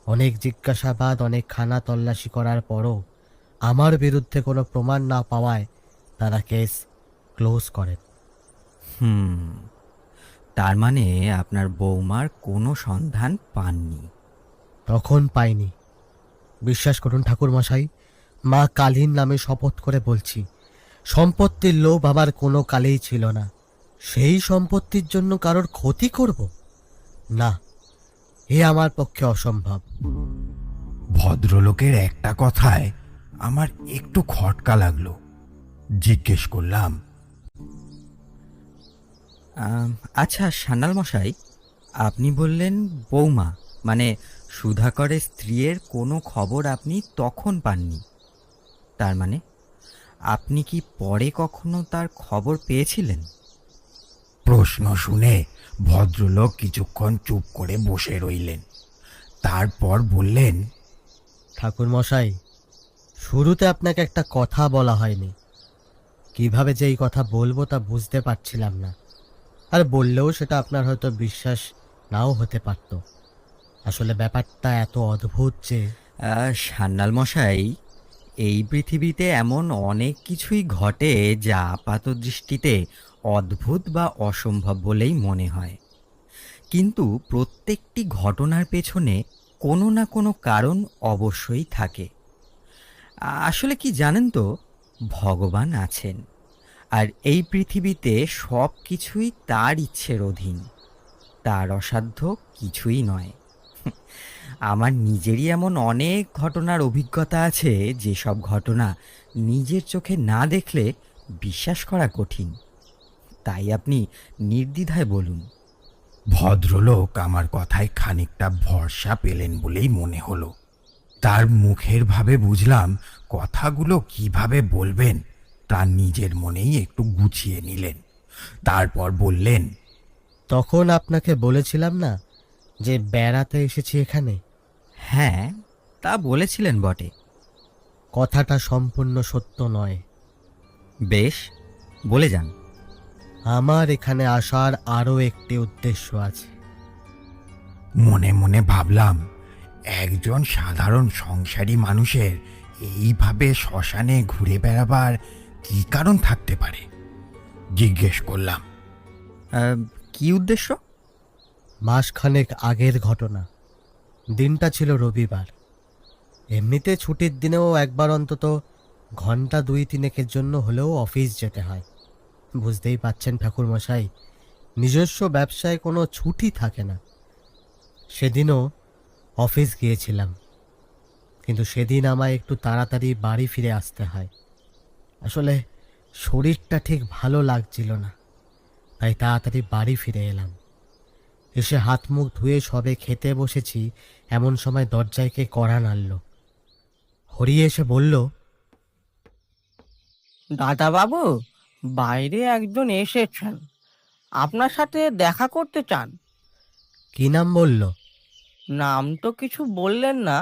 অনেক জিজ্ঞাসাবাদ, অনেক খানা তল্লাশি করার পরও আমার বিরুদ্ধে কোনো প্রমাণ না পাওয়ায় তারা কেস ক্লোজ করেন। তার মানে আপনার বৌমার কোনো সন্ধান পাননি? তখন পাইনি। বিশ্বাস করুন ঠাকুরমশাই, মা কালীর নামে শপথ করে বলছি, সম্পত্তির লোভ আমার কোনো কালেই ছিল না। সেই সম্পত্তির জন্য কারোর ক্ষতি করব না, এ আমার পক্ষে অসম্ভব। ভদ্রলোকের একটা কথায় আমার একটু খটকা লাগলো। জিজ্ঞেস করলাম, আচ্ছা সান্যাল মশাই, আপনি বললেন বৌমা মানে সুধাকরের স্ত্রীর কোনো খবর আপনি তখন পাননি। তার মানে আপনি কি পরে কখনো তার খবর পেয়েছিলেন? প্রশ্ন শুনে ভদ্রলোক কিছুক্ষণ চুপ করে বসে রইলেন। তারপর বললেন, ঠাকুরমশাই, শুরুতে আপনাকে একটা কথা বলা হয়নি। কিভাবে যে এই কথা বলবো তা বুঝতে পারছিলাম না। আর বললেও সেটা আপনার হয়তো বিশ্বাস নাও হতে পারত। আসলে ব্যাপারটা এত অদ্ভুত যে সান্যাল মশাই, এই পৃথিবীতে এমন অনেক কিছুই ঘটে যা আপাত দৃষ্টিতে অদ্ভুত বা অসম্ভব বলেই মনে হয়, কিন্তু প্রত্যেকটি ঘটনার পেছনে কোনো না কোনো কারণ অবশ্যই থাকে। আসলে কি জানেন তো, ভগবান আছেন, আর এই পৃথিবীতে সব কিছুই তার ইচ্ছের অধীন। তার অসাধ্য কিছুই নয়। আমার নিজেরই এমন অনেক ঘটনার অভিজ্ঞতা আছে, যেসব ঘটনা নিজের চোখে না দেখলে বিশ্বাস করা কঠিন। তাই আপনি নির্দ্বিধায় বলুন। ভদ্রলোক আমার কথায় খানিকটা ভরসা পেলেন বলেই মনে হলো। তার মুখের ভাবে বুঝলাম কথাগুলো কিভাবে বলবেন তা নিজের মনেই একটু গুছিয়ে নিলেন। তারপর বললেন, তখন আপনাকে বলেছিলাম না যে বেড়াতে এসেছি এখানে? হ্যাঁ, তা বলেছিলেন বটে। কথাটা সম্পূর্ণ সত্য নয়। বেশ, বলে যান। আমার এখানে আসার আরও একটি উদ্দেশ্য আছে। মনে মনে ভাবলাম, একজন সাধারণ সংসারী মানুষের এইভাবে শ্মশানে ঘুরে বেড়াবার কি কারণ থাকতে পারে? জিজ্ঞেস করলাম, কি উদ্দেশ্য? মাসখানেক আগের ঘটনা। দিনটা ছিল রবিবার। এমনিতে ছুটির দিনেও একবার অন্তত ঘন্টা 2-3 জন্য হলেও অফিস যেতে হয়। বুঝতেই পাচ্ছেন ঠাকুরমশাই, নিজস্ব ব্যবসায় কোনো ছুটি থাকে না। সেদিনও অফিস গিয়েছিলাম, কিন্তু সেদিন আমায় একটু তাড়াতাড়ি বাড়ি ফিরে আসতে হয়। আসলে শরীরটা ঠিক ভালো লাগছিল না, তাই তাড়াতাড়ি বাড়ি ফিরে এলাম। এসে হাত মুখ ধুয়ে সবে খেতে বসেছি, এমন সময় দরজায় কে কড়া নাড়ল। হরি এসে বলল, দাদাবাবু, বাইরে একজন এসেছেন, আপনার সাথে দেখা করতে চান। কি নাম বলল? নাম তো কিছু বললেন না,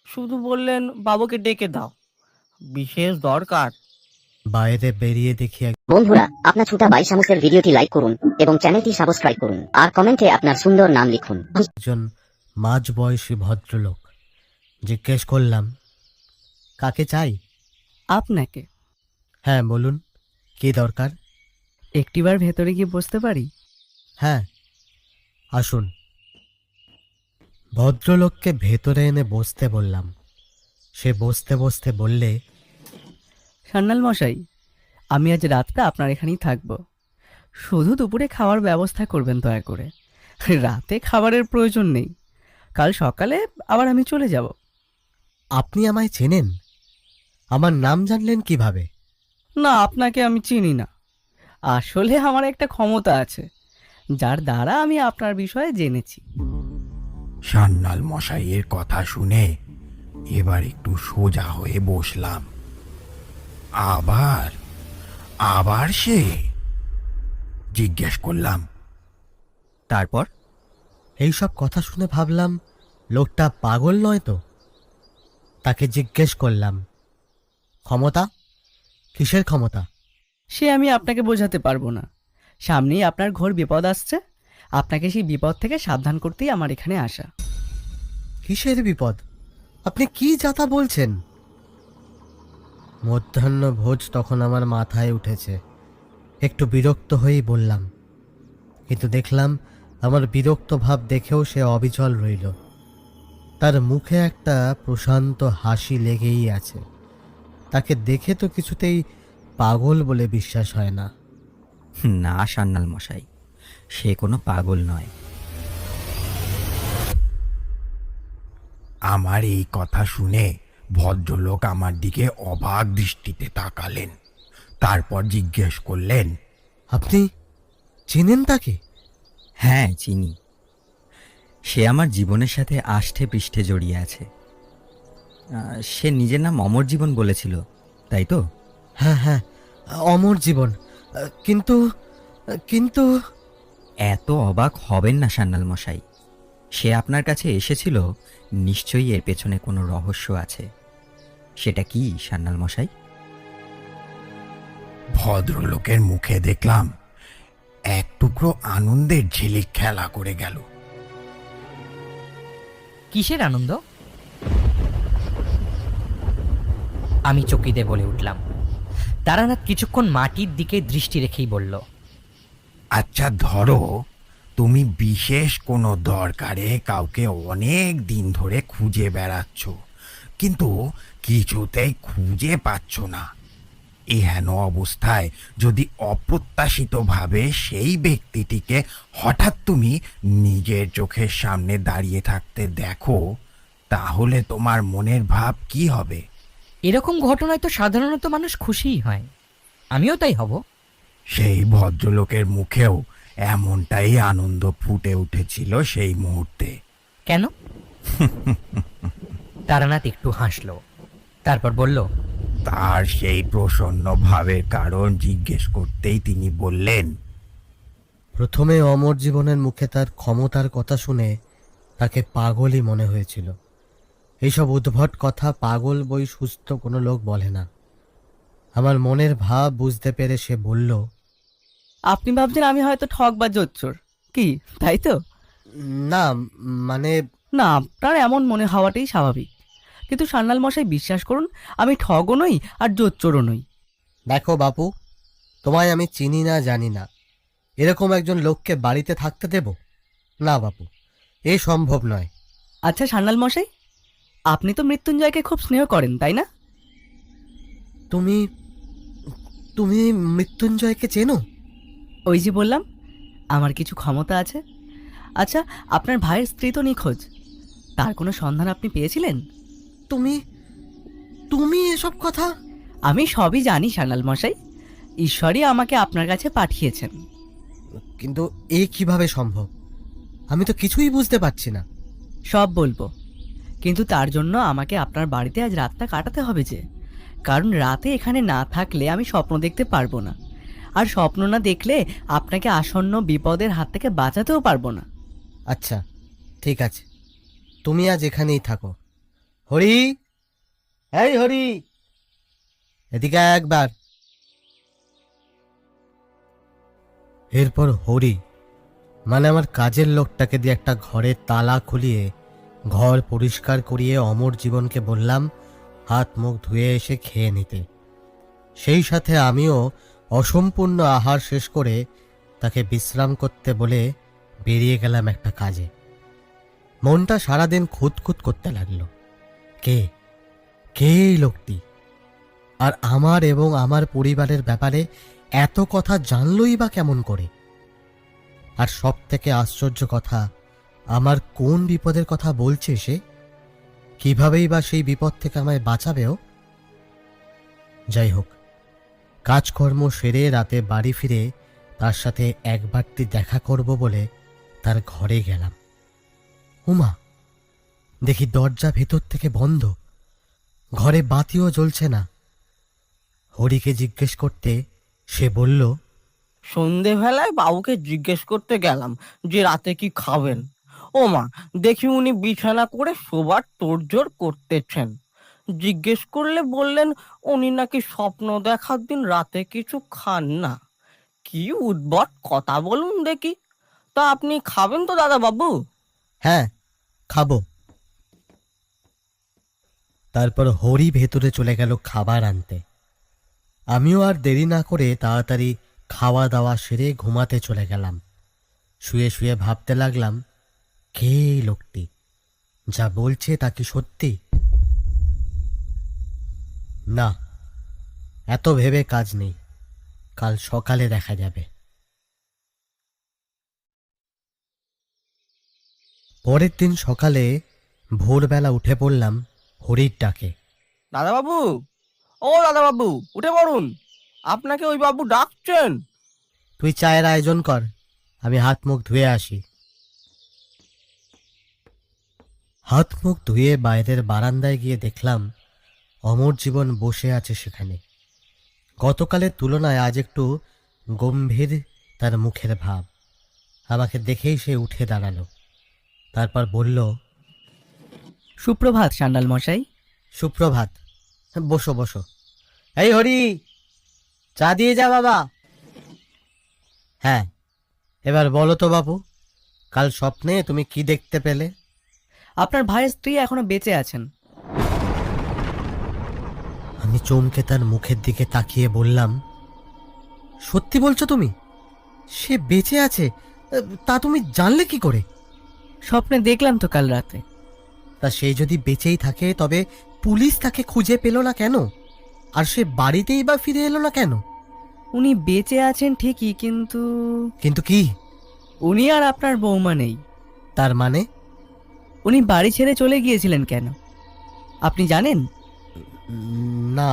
শুধু বললেন বাবুকে ডেকে দাও, বিশেষ দরকার। বাইরে বেরিয়ে দেখি বন্ধুরা, আপনার ছুটা 22 চামচের ভিডিওটি লাইক করুন এবং চ্যানেলটি সাবস্ক্রাইব করুন আর কমেন্টে আপনার সুন্দর নাম লিখুন। একজন মাঝবয়সী ভদ্রলোক। জিজ্ঞেস করলাম, কাকে চাই? আপনাকে। হ্যাঁ বলুন, কি দরকার? একটিবার ভেতরে গিয়ে বসতে পারি? হ্যাঁ, আসুন। ভদ্রলোককে ভেতরে এনে বসতে বললাম। সে বসতে বসতে বললে, সান্যাল মশাই, আমি আজ রাতটা আপনার এখানেই থাকবো। শুধু দুপুরে খাওয়ার ব্যবস্থা করবেন দয়া করে। রাতে খাবারের প্রয়োজন নেই, কাল সকালে আবার আমি চলে যাব। আপনি আমায় চেনেন? আমার নাম জানলেন কিভাবে? না, আপনাকে আমি চিনি না। আসলে আমার একটা ক্ষমতা আছে, যার দ্বারা আমি আপনার বিষয়ে জেনেছি। সান্যাল মশাইয়ের কথা শুনে এবার একটু সোজা হয়ে বসলাম। আবার আবার সে জিজ্ঞেস করলাম, তারপর এইসব কথা শুনে ভাবলাম লোকটা পাগল নয় তো। তাকে জিজ্ঞেস করলাম, ক্ষমতা? কিসের ক্ষমতা? সে আমি আপনাকে বোঝাতে পারবো না। সামনেই আপনার ঘোর বিপদ আসছে, আপনাকে সেই বিপদ থেকে সাবধান করতেই আমার এখানে আসা। কিসের বিপদ? আপনি কি যাতা বলছেন? মধ্যাহ্ন ভোজ তখন আমার মাথায় উঠেছে। একটু বিরক্ত হয়েই বললাম, কিন্তু দেখলাম আমার বিরক্ত ভাব দেখেও সে অবিচল রইল। তার মুখে একটা প্রশান্ত হাসি লেগেই আছে। তাকে দেখে তো কিছুতেই পাগল বলে বিশ্বাস হয় না। না সান্যাল মশাই, সে কোনো পাগল নয়। আমার এই কথা শুনে ভদ্রলোক আমার দিকে অবাক দৃষ্টিতে তাকালেন। তারপর জিজ্ঞেস করলেন, আপনি চেনেন তাকে? হ্যাঁ চিনি। সে আমার জীবনের সাথে আষ্ঠে পৃষ্ঠে জড়িয়ে আছে। সে নিজের নাম অমর জীবন বলেছিল, তাই তো? হ্যাঁ হ্যাঁ, অমর জীবন। কিন্তু কিন্তু এত অবাক হবেন না সান্যাল মশাই। সে আপনার কাছে এসেছিল, নিশ্চয়ই এর পেছনে কোনো রহস্য আছে। সেটা কি সান্যাল মশাই? ভদ্রলোকের মুখে দেখলাম এক টুকরো আনন্দের ঝিলিক খেলা করে গেল। কিসের আনন্দ? আমি চকিতে বলে উঠলাম। তারানাথ কিছুক্ষণ মাটির দিকে দৃষ্টি রেখেই বলল, আচ্ছা ধরো, তুমি বিশেষ কোনো দরকারে কাউকে অনেক দিন ধরে খুঁজে বেড়াচ্ছ, কিন্তু কিছুতেই খুঁজে পাচ্ছ না। এহেন অবস্থায় যদি অপ্রত্যাশিতভাবে সেই ব্যক্তিটিকে হঠাৎ তুমি নিজের চোখের সামনে দাঁড়িয়ে থাকতে দেখো, তাহলে তোমার মনের ভাব কি হবে? এরকম ঘটনায় তো সাধারণত মানুষ খুশিই হয়, আমিও তাই হব। সেই ভদ্রলোকের মুখেও এমনটাই আনন্দ ফুটে উঠেছিল সেই মুহূর্তে। কেন? তারানাথ একটু হাসলো, তারপর বলল, তার সেই প্রসন্ন ভাবের কারণ জিজ্ঞেস করতেই তিনি বললেন, প্রথমে অমর জীবনের মুখে তার ক্ষমতার কথা শুনে তাকে পাগলই মনে হয়েছিল। এইসব উদ্ভট কথা পাগল বই সুস্থ কোনো লোক বলে না। আমার মনের ভাব বুঝতে পেরে সে বলল, আপনি ভাবছেন আমি হয়তো ঠক বা জোচ্চোর, কি তাই তো? না মানে না, আপনার এমন মনে হওয়াটাই স্বাভাবিক, কিন্তু সান্যাল মশাই বিশ্বাস করুন, আমি ঠগও নই আর জোচ্চোরও নই। দেখো বাপু, তোমায় আমি চিনি না জানি না, এরকম একজন লোককে বাড়িতে থাকতে দেব না বাপু, এ সম্ভব নয়। আচ্ছা সান্যাল মশাই, আপনি তো মৃত্যুঞ্জয়কে খুব স্নেহ করেন, তাই না? তুমি তুমি মৃত্যুঞ্জয়কে চেনো? ওই যে বললাম আমার কিছু ক্ষমতা আছে। আচ্ছা, আপনার ভাইয়ের স্ত্রী তো নিখোঁজ, তার কোনো সন্ধান আপনি পেয়েছিলেন? তুমি তুমি এসব কথা? আমি সবই জানি সান্যাল মশাই, ঈশ্বরই আমাকে আপনার কাছে পাঠিয়েছেন। কিন্তু এ কিভাবে সম্ভব? আমি তো কিছুই বুঝতে পারছি না। সব বলবো, কিন্তু তার জন্য আমাকে আপনার বাড়িতে আজ রাতটা কাটাতে হবে যে, কারণ রাতে এখানে না থাকলে আমি স্বপ্ন দেখতে পারবো না, আর স্বপ্ন না দেখলে আপনাকে আসন্ন বিপদের হাত থেকে বাঁচাতেও পারবো না। আচ্ছা ঠিক আছে, তুমি আজ এখানেই থাকো। হরি, এই হরি, এদিকে একবার। এরপর হরি মানে আমার কাজের লোকটাকে দিয়ে একটা ঘরের তালা খুলিয়ে ঘর পরিষ্কার করিয়ে অমর জীবনকে বললাম হাত মুখ ধুয়ে এসে খেয়ে নিতে। সেই সাথে আমিও অসম্পূর্ণ আহার শেষ করে তাকে বিশ্রাম করতে বলে বেরিয়ে গেলাম একটা কাজে। মনটা সারাদিন খুঁতখুত করতে লাগলো, কে কে এই লোকটি, আর আমার এবং আমার পরিবারের ব্যাপারে এত কথা জানলই বা কেমন করে? আর সব থেকে আশ্চর্য কথা, আমার কোন বিপদের কথা বলছে সে? কিভাবেই বা সেই বিপদ থেকে আমায় বাঁচাবেও? যাই হোক, কাজকর্ম সেরে রাতে বাড়ি ফিরে তার সাথে একবারটি দেখা করব বলে তার ঘরে গেলাম। উমা, দেখি দরজা ভেতর থেকে বন্ধ, ঘরে বাতিও জ্বলছে না। হরিকে জিজ্ঞেস করতে সে বলল, সন্ধেবেলায় বাবুকে জিজ্ঞেস করতে গেলাম যে রাতে কি খাবেন। ও মা, দেখি উনি বিছানা করে শোবার তোড়জোড় করতেছেন। জিজ্ঞেস করলে বললেন উনি নাকি স্বপ্ন দেখার দিন রাতে কিছু খান না। কি উদ্ভট কথা বলুন দেখি। তা আপনি খাবেন তো দাদা বাবু? হ্যাঁ খাবো। তারপর হরি ভেতরে চলে গেল খাবার আনতে। আমিও আর দেরি না করে তাড়াতাড়ি খাওয়া দাওয়া সেরে ঘুমাতে চলে গেলাম। শুয়ে শুয়ে ভাবতে লাগলাম, কে এই লোকটি, যা বলছে তা কি সত্যি? না, এত ভেবে কাজ নেই, কাল সকালে দেখা যাবে। পরের দিন সকালে ভোরবেলা উঠে পড়লাম হরির ডাকে। দাদা বাবু, ও দাদা বাবু, উঠে পড়ুন, আপনাকে ওই বাবু ডাকছেন। তুই চায়ের আয়োজন কর, আমি হাত মুখ ধুয়ে আসি। হাত মুখ ধুয়ে বাইরের বারান্দায় গিয়ে দেখলাম অমর জীবন বসে আছে সেখানে। গতকালের তুলনায় আজ একটু গম্ভীর তার মুখের ভাব। আমাকে দেখেই সে উঠে দাঁড়ালো, তারপর বলল, সুপ্রভাত সান্যাল মশাই। সুপ্রভাত, বসো বসো। এই হরি, চা দিয়ে যা বাবা। হ্যাঁ, এবার বলো তো বাবু, কাল স্বপ্নে তুমি কি দেখতে পেলে? আপনার ভাইয়ের স্ত্রী এখনো বেঁচে আছেন। আমি চমকে তার মুখের দিকে তাকিয়ে বললাম, সত্যি বলছো তুমি? সে বেঁচে আছে? তা তুমি জানলে কি করে? স্বপ্নে দেখলাম তো কাল রাতে। তা সে যদি বেঁচেই থাকে তবে পুলিশ তাকে খুঁজে পেল না কেন? আর সে বাড়িতেই বা ফিরে এলো না কেন? উনি বেঁচে আছেন ঠিকই, কিন্তু কিন্তু কি? উনি আর আপনার বৌমা নেই। তার মানে? উনি বাড়ি ছেড়ে চলে গিয়েছিলেন কেন আপনি জানেন? না,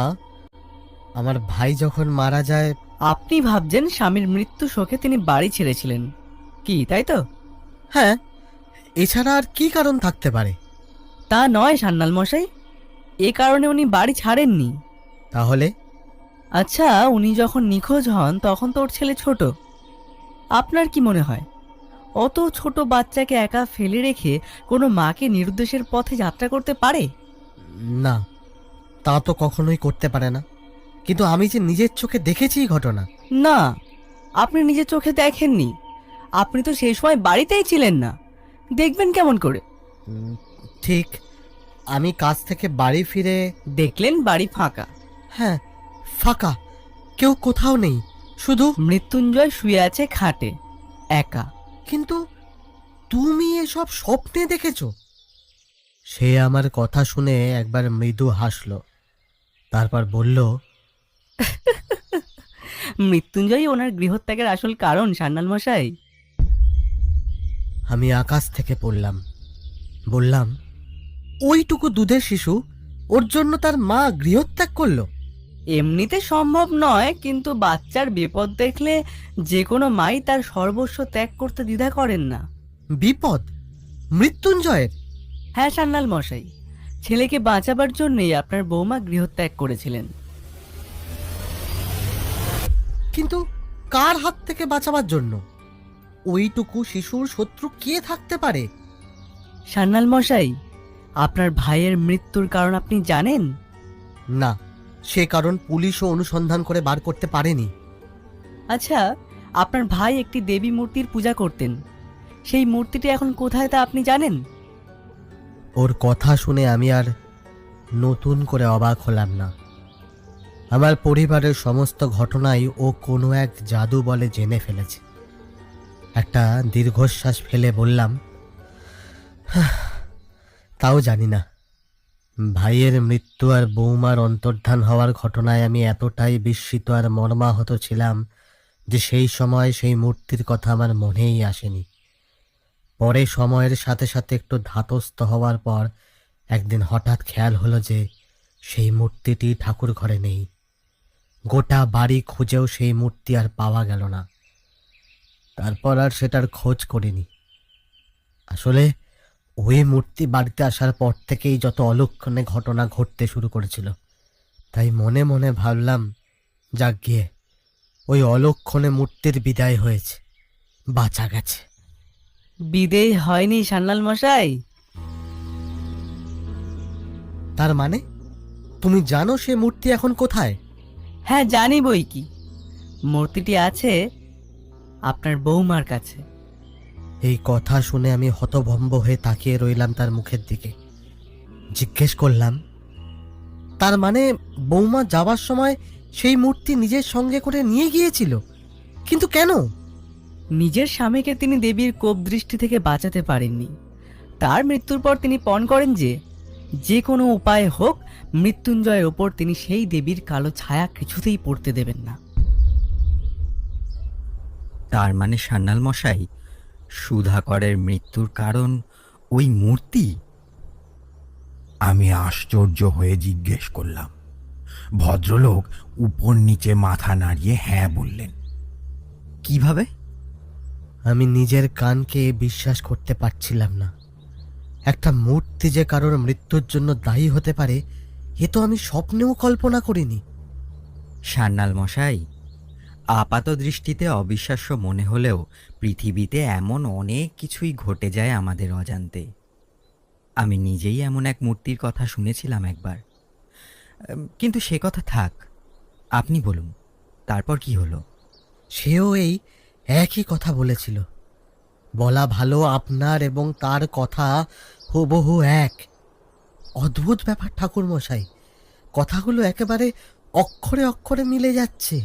আমার ভাই যখন মারা যায়। আপনি ভাবছেন স্বামীর মৃত্যু শোকে তিনি বাড়ি ছেড়েছিলেন, কি তাই তো? হ্যাঁ, এছাড়া আর কি কারণ থাকতে পারে? তা নয় সান্যাল মশাই, এ কারণে উনি বাড়ি ছাড়েননি। তাহলে? আচ্ছা, উনি যখন নিখোঁজ হন তখন তো ওর ছেলে ছোট। আপনার কি মনে হয় অত ছোট বাচ্চাকে একা ফেলে রেখে কোনো মাকে নিরুদ্দেশের পথে যাত্রা করতে পারে? না, তা তো কখনোই করতে পারে না। কিন্তু আমি যে নিজের চোখে দেখেছি এই ঘটনা। না, আপনি নিজের চোখে দেখেননি। আপনি তো সেই সময় বাড়িতেই ছিলেন না, দেখবেন কেমন করে? ঠিক, আমি কাজ থেকে বাড়ি ফিরে দেখলেন বাড়ি ফাঁকা। হ্যাঁ, ফাঁকা, কেউ কোথাও নেই, শুধু মৃত্যুঞ্জয় শুয়ে আছে খাটে একা। কিন্তু তুমি এসব স্বপ্নে দেখেছো? সে আমার কথা শুনে একবার মৃদু হাসলো, তারপর বলল, মৃত্যুঞ্জয়ই ওনার গৃহত্যাগের আসল কারণ সান্যাল মশাই। আমি আকাশ থেকে পড়লাম, বললাম, ওইটুকু দুধের শিশু, ওর জন্য তার মা গৃহত্যাগ করলো? এমনিতে সম্ভব নয়, কিন্তু বাচ্চার বিপদ দেখলে যে কোনো মাই তার সর্বস্ব ত্যাগ করতে দ্বিধা করেন না। বিপদ মৃত্যুঞ্জয়ের? হ্যাঁ সান্যাল মশাই, ছেলেকে বাঁচাবার জন্যই আপনার বৌমা গৃহত্যাগ করেছিলেন। কিন্তু কার হাত থেকে বাঁচাবার জন্য? ওইটুকু শিশুর শত্রু কে থাকতে পারে? সান্যাল মশাই, আপনার ভাইয়ের মৃত্যুর কারণ আপনি জানেন? না, সে কারণ পুলিশও অনুসন্ধান করে বার করতে পারেনি। আচ্ছা, আপনার ভাই একটি দেবী মূর্তির পূজা করতেন, সেই মূর্তিটি এখন কোথায় তা আপনি জানেন? ওর কথা শুনে আমি আর নতুন করে অবাক হলাম না। আমার পরিবারের সমস্ত ঘটনাই ও কোনো এক জাদু বলে জেনে ফেলেছে। একটা দীর্ঘশ্বাস ফেলে বললাম, তাও জানি না। ভাইয়ের মৃত্যু আর বৌমার অন্তর্ধান হওয়ার ঘটনায় আমি এতটাই বিস্মিত আর মর্মাহত ছিলাম যে সেই সময় সেই মূর্তির কথা আমার মনেই আসেনি। পরে সময়ের সাথে সাথে একটু ধাতস্থ হওয়ার পর একদিন হঠাৎ খেয়াল হলো যে সেই মূর্তিটি ঠাকুর ঘরে নেই। গোটা বাড়ি খুঁজেও সেই মূর্তি আর পাওয়া গেল না। তারপর আর সেটার খোঁজ করিনি। আসলে ওই মূর্তি বাড়িতে আসার পর থেকেই যত অলক্ষণে ঘটনা ঘটতে শুরু করেছিল। তাই মনে মনে ভাবলাম, যাক গিয়ে ওই অলক্ষণে মূর্তির বিদায় হয়েছে, বাঁচা গেছে। বিদেয় হয়নি সান্যাল মশাই। তার মানে তুমি জানো সে মূর্তি এখন কোথায়? হ্যাঁ জানি বই কি, মূর্তিটি আছে আপনার বৌমার কাছে। এই কথা শুনে আমি হতভম্ব হয়ে তাকিয়ে রইলাম তার মুখের দিকে। জিজ্ঞেস করলাম, তার মানে বৌমা যাবার সময় সেই মূর্তি নিজের সঙ্গে করে নিয়ে গিয়েছিল? কিন্তু কেন? নিজের স্বামীকে তিনি দেবীর কোপ দৃষ্টি থেকে বাঁচাতে পারেননি। তার মৃত্যুর পর তিনি পণ করেন যে কোনো উপায়ে হোক মৃত্যুঞ্জয়ের ওপর তিনি সেই দেবীর কালো ছায়া কিছুতেই পড়তে দেবেন না। তার মানে সান্যাল মশাই, সুধাকরের মৃত্যুর কারণ ওই মূর্তি? আমি আশ্চর্য হয়ে জিজ্ঞেস করলাম। ভদ্রলোক উপর নিচে মাথা নাড়িয়ে হ্যাঁ বললেন। কিভাবে? আমি নিজের কানকে বিশ্বাস করতে পারছিলাম না। একটা মূর্তি যে কারোর মৃত্যুর জন্য দায়ী হতে পারে, এ তো আমি স্বপ্নেও কল্পনা করিনি। সান্যাল মশাই, আপাত দৃষ্টিতে অবিশ্বাস্য মনে হলেও পৃথিবীতে এমন অনেক কিছুই ঘটে যায় আমাদের অজান্তে। আমি নিজেই এমন এক মূর্তির কথা শুনেছিলাম একবার। কিন্তু সে কথা থাক, আপনি বলুন তারপর কি হলো? সেও এই একই কথা বলেছিল। বলা ভালো, আপনার এবং তার কথা হুবহু এক। অদ্ভুত ব্যাপার ঠাকুর মশাই, কথাগুলো একেবারে অক্ষরে অক্ষরে মিলে যাচ্ছে।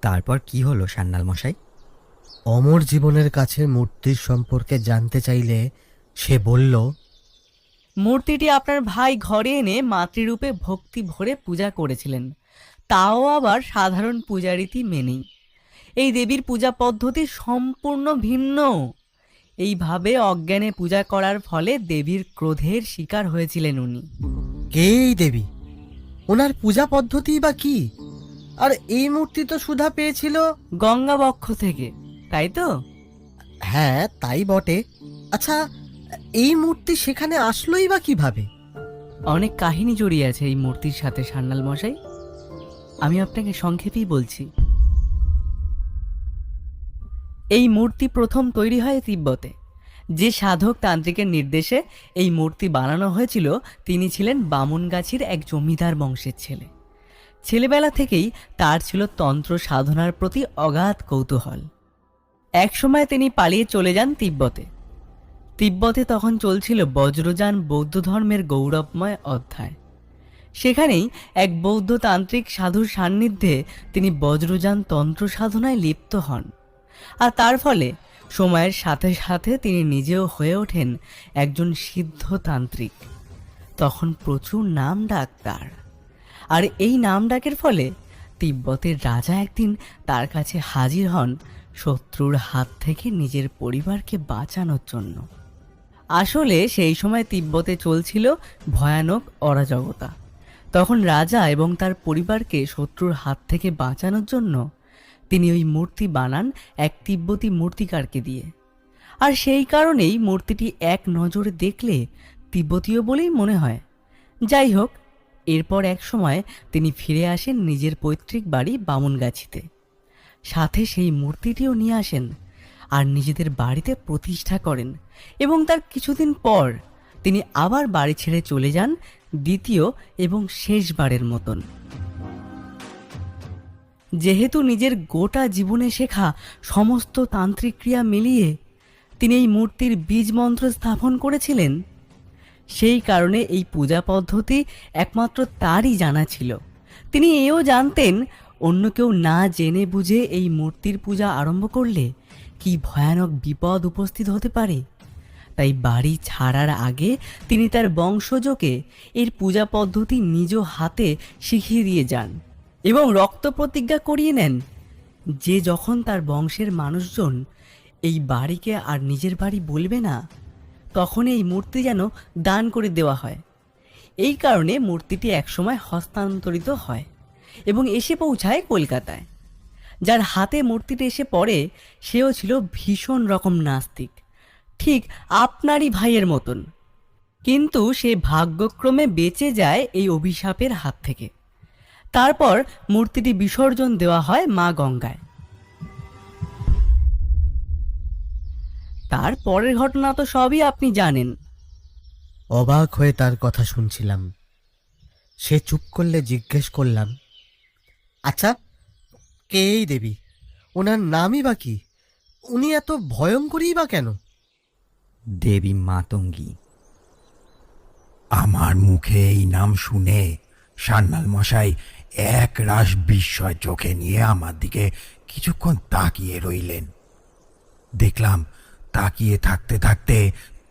তারপর কি হলো সান্যাল মশাই? অমর জীবনের কাছে মূর্তির সম্পর্কে জানতে চাইলে সে বলল, মূর্তিটি আপনার ভাই ঘরে এনে মাতৃরূপে ভক্তি ভরে পূজা করেছিলেন, তাও আবার সাধারণ পূজারীতি মেনেই। এই দেবীর পূজা পদ্ধতি সম্পূর্ণ ভিন্ন। এইভাবে অজ্ঞানে পূজা করার ফলে দেবীর ক্রোধের শিকার হয়েছিলেন উনি। কে এই দেবী? ওনার পূজা পদ্ধতি বা কি? আর এই মূর্তি তো সুধা পেয়েছিল গঙ্গা বক্ষ থেকে, তাই তো? হ্যাঁ, তাই বটে। আচ্ছা, এই মূর্তি সেখানে আসলোই বা কিভাবে? অনেক কাহিনী জড়িয়ে আছে এই মূর্তির সাথে সান্যাল মশাই। আমি আপনাকে সংক্ষেপেই বলছি। এই মূর্তি প্রথম তৈরি হয় তিব্বতে। যে সাধক তান্ত্রিকের নির্দেশে এই মূর্তি বানানো হয়েছিল তিনি ছিলেন বামুনগাছির এক জমিদার বংশের ছেলে। ছেলেবেলা থেকেই তার ছিল তন্ত্র সাধনার প্রতি অগাধ কৌতূহল। একসময় তিনি পালিয়ে চলে যান তিব্বতে। তিব্বতে তখন চলছিল বজ্রযান বৌদ্ধ ধর্মের গৌরবময় অধ্যায়। সেখানেই এক বৌদ্ধ তান্ত্রিক সাধুর সান্নিধ্যে তিনি বজ্রযান তন্ত্র সাধনায় লিপ্ত হন, আর তার ফলে সময়ের সাথে সাথে তিনি নিজেও হয়ে ওঠেন একজন সিদ্ধ তান্ত্রিক। তখন প্রচুর নাম ডাক তার। আর এই নাম ডাকের ফলে তিব্বতের রাজা একদিন তার কাছে হাজির হন শত্রুর হাত থেকে নিজের পরিবারকে বাঁচানোর জন্য। আসলে সেই সময় তিব্বতে চলছিল ভয়ানক অরাজকতা। তখন রাজা এবং তার পরিবারকে শত্রুর হাত থেকে বাঁচানোর জন্য তিনি ওই মূর্তি বানান এক তিব্বতী মূর্তিকারকে দিয়ে। আর সেই কারণেই মূর্তিটি এক নজরে দেখলে তিব্বতীয় বলেই মনে হয়। যাই হোক, এরপর এক সময় তিনি ফিরে আসেন নিজের পৈতৃক বাড়ি বামুনগাছিতে। সাথে সেই মূর্তিটিও নিয়ে আসেন আর নিজেদের বাড়িতে প্রতিষ্ঠা করেন, এবং তার কিছুদিন পর তিনি আবার বাড়ি ছেড়ে চলে যান দ্বিতীয় এবং শেষবারের মতন। যেহেতু নিজের গোটা জীবনে শেখা সমস্ত তান্ত্রিক ক্রিয়া মিলিয়ে তিনি এই মূর্তির বীজ মন্ত্র স্থাপন করেছিলেন, সেই কারণে এই পূজা পদ্ধতি একমাত্র তারই জানা ছিল। তিনি এও জানতেন অন্য কেউ না জেনে বুঝে এই মূর্তির পূজা আরম্ভ করলে কি ভয়ানক বিপদ উপস্থিত হতে পারে। তাই বাড়ি ছাড়ার আগে তিনি তার বংশজকে এর পূজা পদ্ধতি নিজ হাতে শিখিয়ে দিয়ে যান এবং রক্ত প্রতিজ্ঞা করিয়ে নেন যে যখন তার বংশের মানুষজন এই বাড়িকে আর নিজের বাড়ি বলবে না, তখন এই মূর্তি যেন দান করে দেওয়া হয়। এই কারণে মূর্তিটি একসময় হস্তান্তরিত হয় এবং এসে পৌঁছায় কলকাতায়। যার হাতে মূর্তিটি এসে পড়ে সেও ছিল ভীষণ রকম নাস্তিক, ঠিক আপনারই ভাইয়ের মতন। কিন্তু সে ভাগ্যক্রমে বেঁচে যায় এই অভিশাপের হাত থেকে। তারপর মূর্তিটি বিসর্জন দেওয়া হয় মা গঙ্গায়। তার পরের ঘটনা তো সবই আপনি জানেন। অবাক হয়ে তার কথা শুনছিলাম। সে চুপ করলে জিজ্ঞেস করলাম, আচ্ছা, কে এই দেবী? ওনার নামই বা কি? উনি এত ভয়ঙ্করী বা কেন? দেবী মাতঙ্গী। আমার মুখে এই নাম শুনে সান্যাল মশাই এক রাশ বিস্ময় চোখে নিয়ে আমার দিকে কিছুক্ষণ তাকিয়ে রইলেন। দেখলাম তাকিয়ে থাকতে থাকতে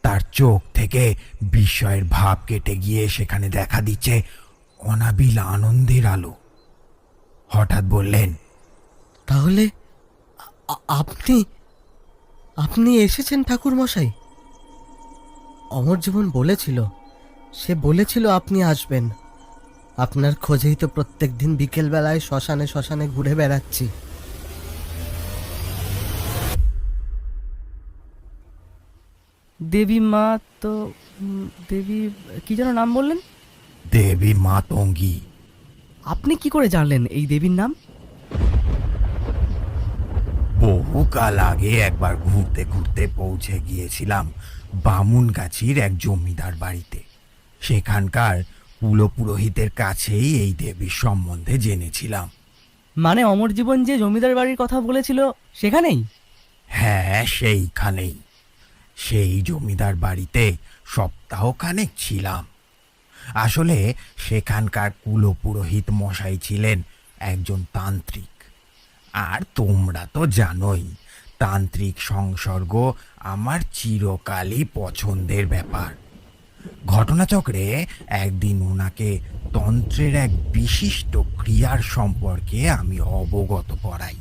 তার চোখ থেকে বিস্ময়ের ভাব কেটে গিয়ে সেখানে দেখা দিচ্ছে অনাবিল আনন্দের আলো। হঠাৎ বললেন, তাহলে আপনি আপনি এসেছেন ঠাকুর মশাই? অমর জীবন বলেছিল, সে বলেছিল আপনি আসবেন। আপনার খোঁজেই তো প্রত্যেক দিন বিকেল বেলায় শ্মশানে শ্মশানে ঘুরে বেড়াচ্ছি। দেবী মা তো দেবী কি যেন নাম বললেন? দেবী মাতঙ্গী। আপনি কি করে জানলেন এই দেবীর নাম? বহুকাল আগে একবার ঘুরতে ঘুরতে পৌঁছে গিয়েছিলাম বামুনগাছির এক জমিদার বাড়িতে। সেখানকার কুলপুরোহিতের কাছেই এই দেবীর সম্বন্ধে জেনেছিলাম। মানে অমর জীবন যে জমিদার বাড়ির কথা বলেছিল সেখানেই? হ্যাঁ, সেইখানেই। সেই জমিদার বাড়িতে সপ্তাহখানেক ছিলাম। আসলে সেখানকার কুলপুরোহিত মশাই ছিলেন একজন তান্ত্রিক। আর তোমরা তো জানোই, তান্ত্রিক সংসর্গ আমার চিরকালই পছন্দের ব্যাপার। ঘটনাচক্রে একদিন ওনাকে তন্ত্রের এক বিশিষ্ট ক্রিয়ার সম্পর্কে আমি অবগত করাই।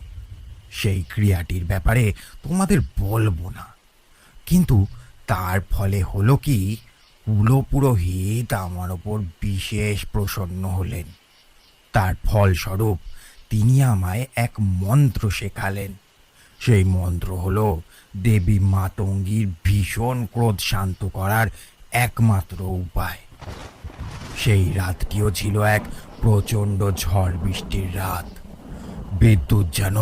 সেই ক্রিয়াটির ব্যাপারে তোমাদের বলবো না, কিন্তু তার ফলে হলো কি, কুলপুরোহিত আমার ওপর বিশেষ প্রসন্ন হলেন। তার ফলস্বরূপ তিনি আমায় এক মন্ত্র শেখালেন। সেই মন্ত্র হলো দেবী মাতঙ্গীর ভীষণ ক্রোধ শান্ত করার একমাত্র উপায়। সেই রাতটিও ছিল এক প্রচণ্ড ঝড় বৃষ্টির রাত। বিদ্যুৎ যেন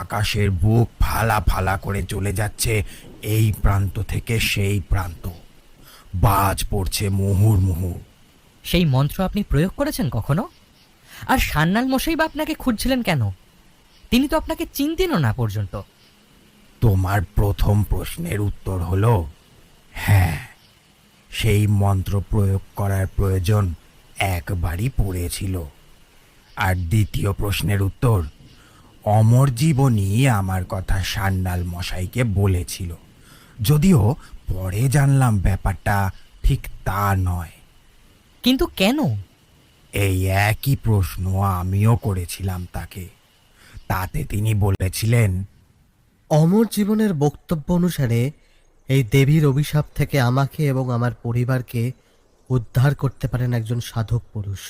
আকাশের বুক ফালা ফালা করে চলে যাচ্ছে এই প্রান্ত থেকে সেই প্রান্ত। বাজ পড়ছে মুহুর্মুহু। সেই মন্ত্র আপনি প্রয়োগ করেছেন কখনো? আর সান্যাল মশাই বা আপনাকে খুঁজছিলেন কেন? তিনি তো আপনাকে চিনতেনও না পর্যন্ত। তোমার প্রথম প্রশ্নের উত্তর হলো হ্যাঁ, সেই মন্ত্র প্রয়োগ করার প্রয়োজন একবারই পড়েছিল। আর দ্বিতীয় প্রশ্নের উত্তর, অমর জীবনী আমার কথা সান্যাল মশাইকে বলেছিল, যদিও পরে জানলাম ব্যাপারটা ঠিক তা নয়। কিন্তু কেন? এই একই প্রশ্ন আমিও করেছিলাম তাকে। তাতে তিনি বলেছিলেন, অমর জীবনের বক্তব্য অনুসারে এই দেবীর অভিশাপ থেকে আমাকে এবং আমার পরিবারকে উদ্ধার করতে পারেন একজন সাধক পুরুষ।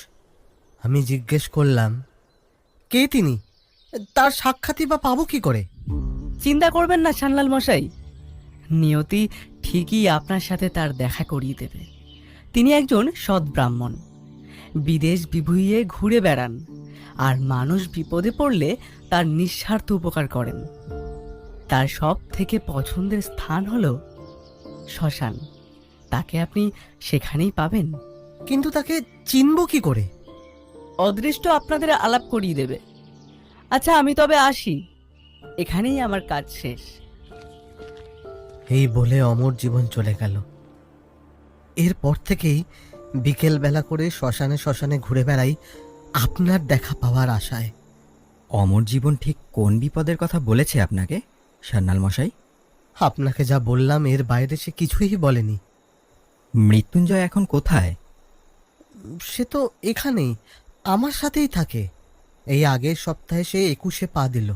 আমি জিজ্ঞেস করলাম, কে তিনি? তার সাক্ষাৎই বা পাবো কি করে? চিন্তা করবেন না সান্যাল মশাই, নিয়তি ঠিকই আপনার সাথে তার দেখা করিয়ে দেবে। তিনি একজন সৎ ব্রাহ্মণ, বিদেশ বিভুঁইয়ে ঘুরে বেড়ান, আর মানুষ বিপদে পড়লে তার নিঃস্বার্থ উপকার করেন। তার সব থেকে পছন্দের স্থান হলো শ্মশান। তাকে আপনি সেখানেই পাবেন। কিন্তু তাকে চিনব কি করে? অদৃষ্ট আপনাদের আলাপ করিয়ে দেবে। আচ্ছা, আমি তবে আসি, এখানেই আমার কাজ শেষ। এই বলে অমর জীবন চলে গেল। এরপর থেকেই বিকেল বেলা করে শ্মশানে শ্মশানে ঘুরে বেড়াই আপনার দেখা পাওয়ার আশায়। অমর জীবন ঠিক কোন বিপদের কথা বলেছে আপনাকে, সান্যাল মশাই? আপনাকে যা বললাম এর বাইরে সে কিছুই বলেনি। মৃত্যুঞ্জয় এখন কোথায়? সে তো এখানেই আমার সাথেই থাকে। এই আগের সপ্তাহে সে 21-এ পা দিল।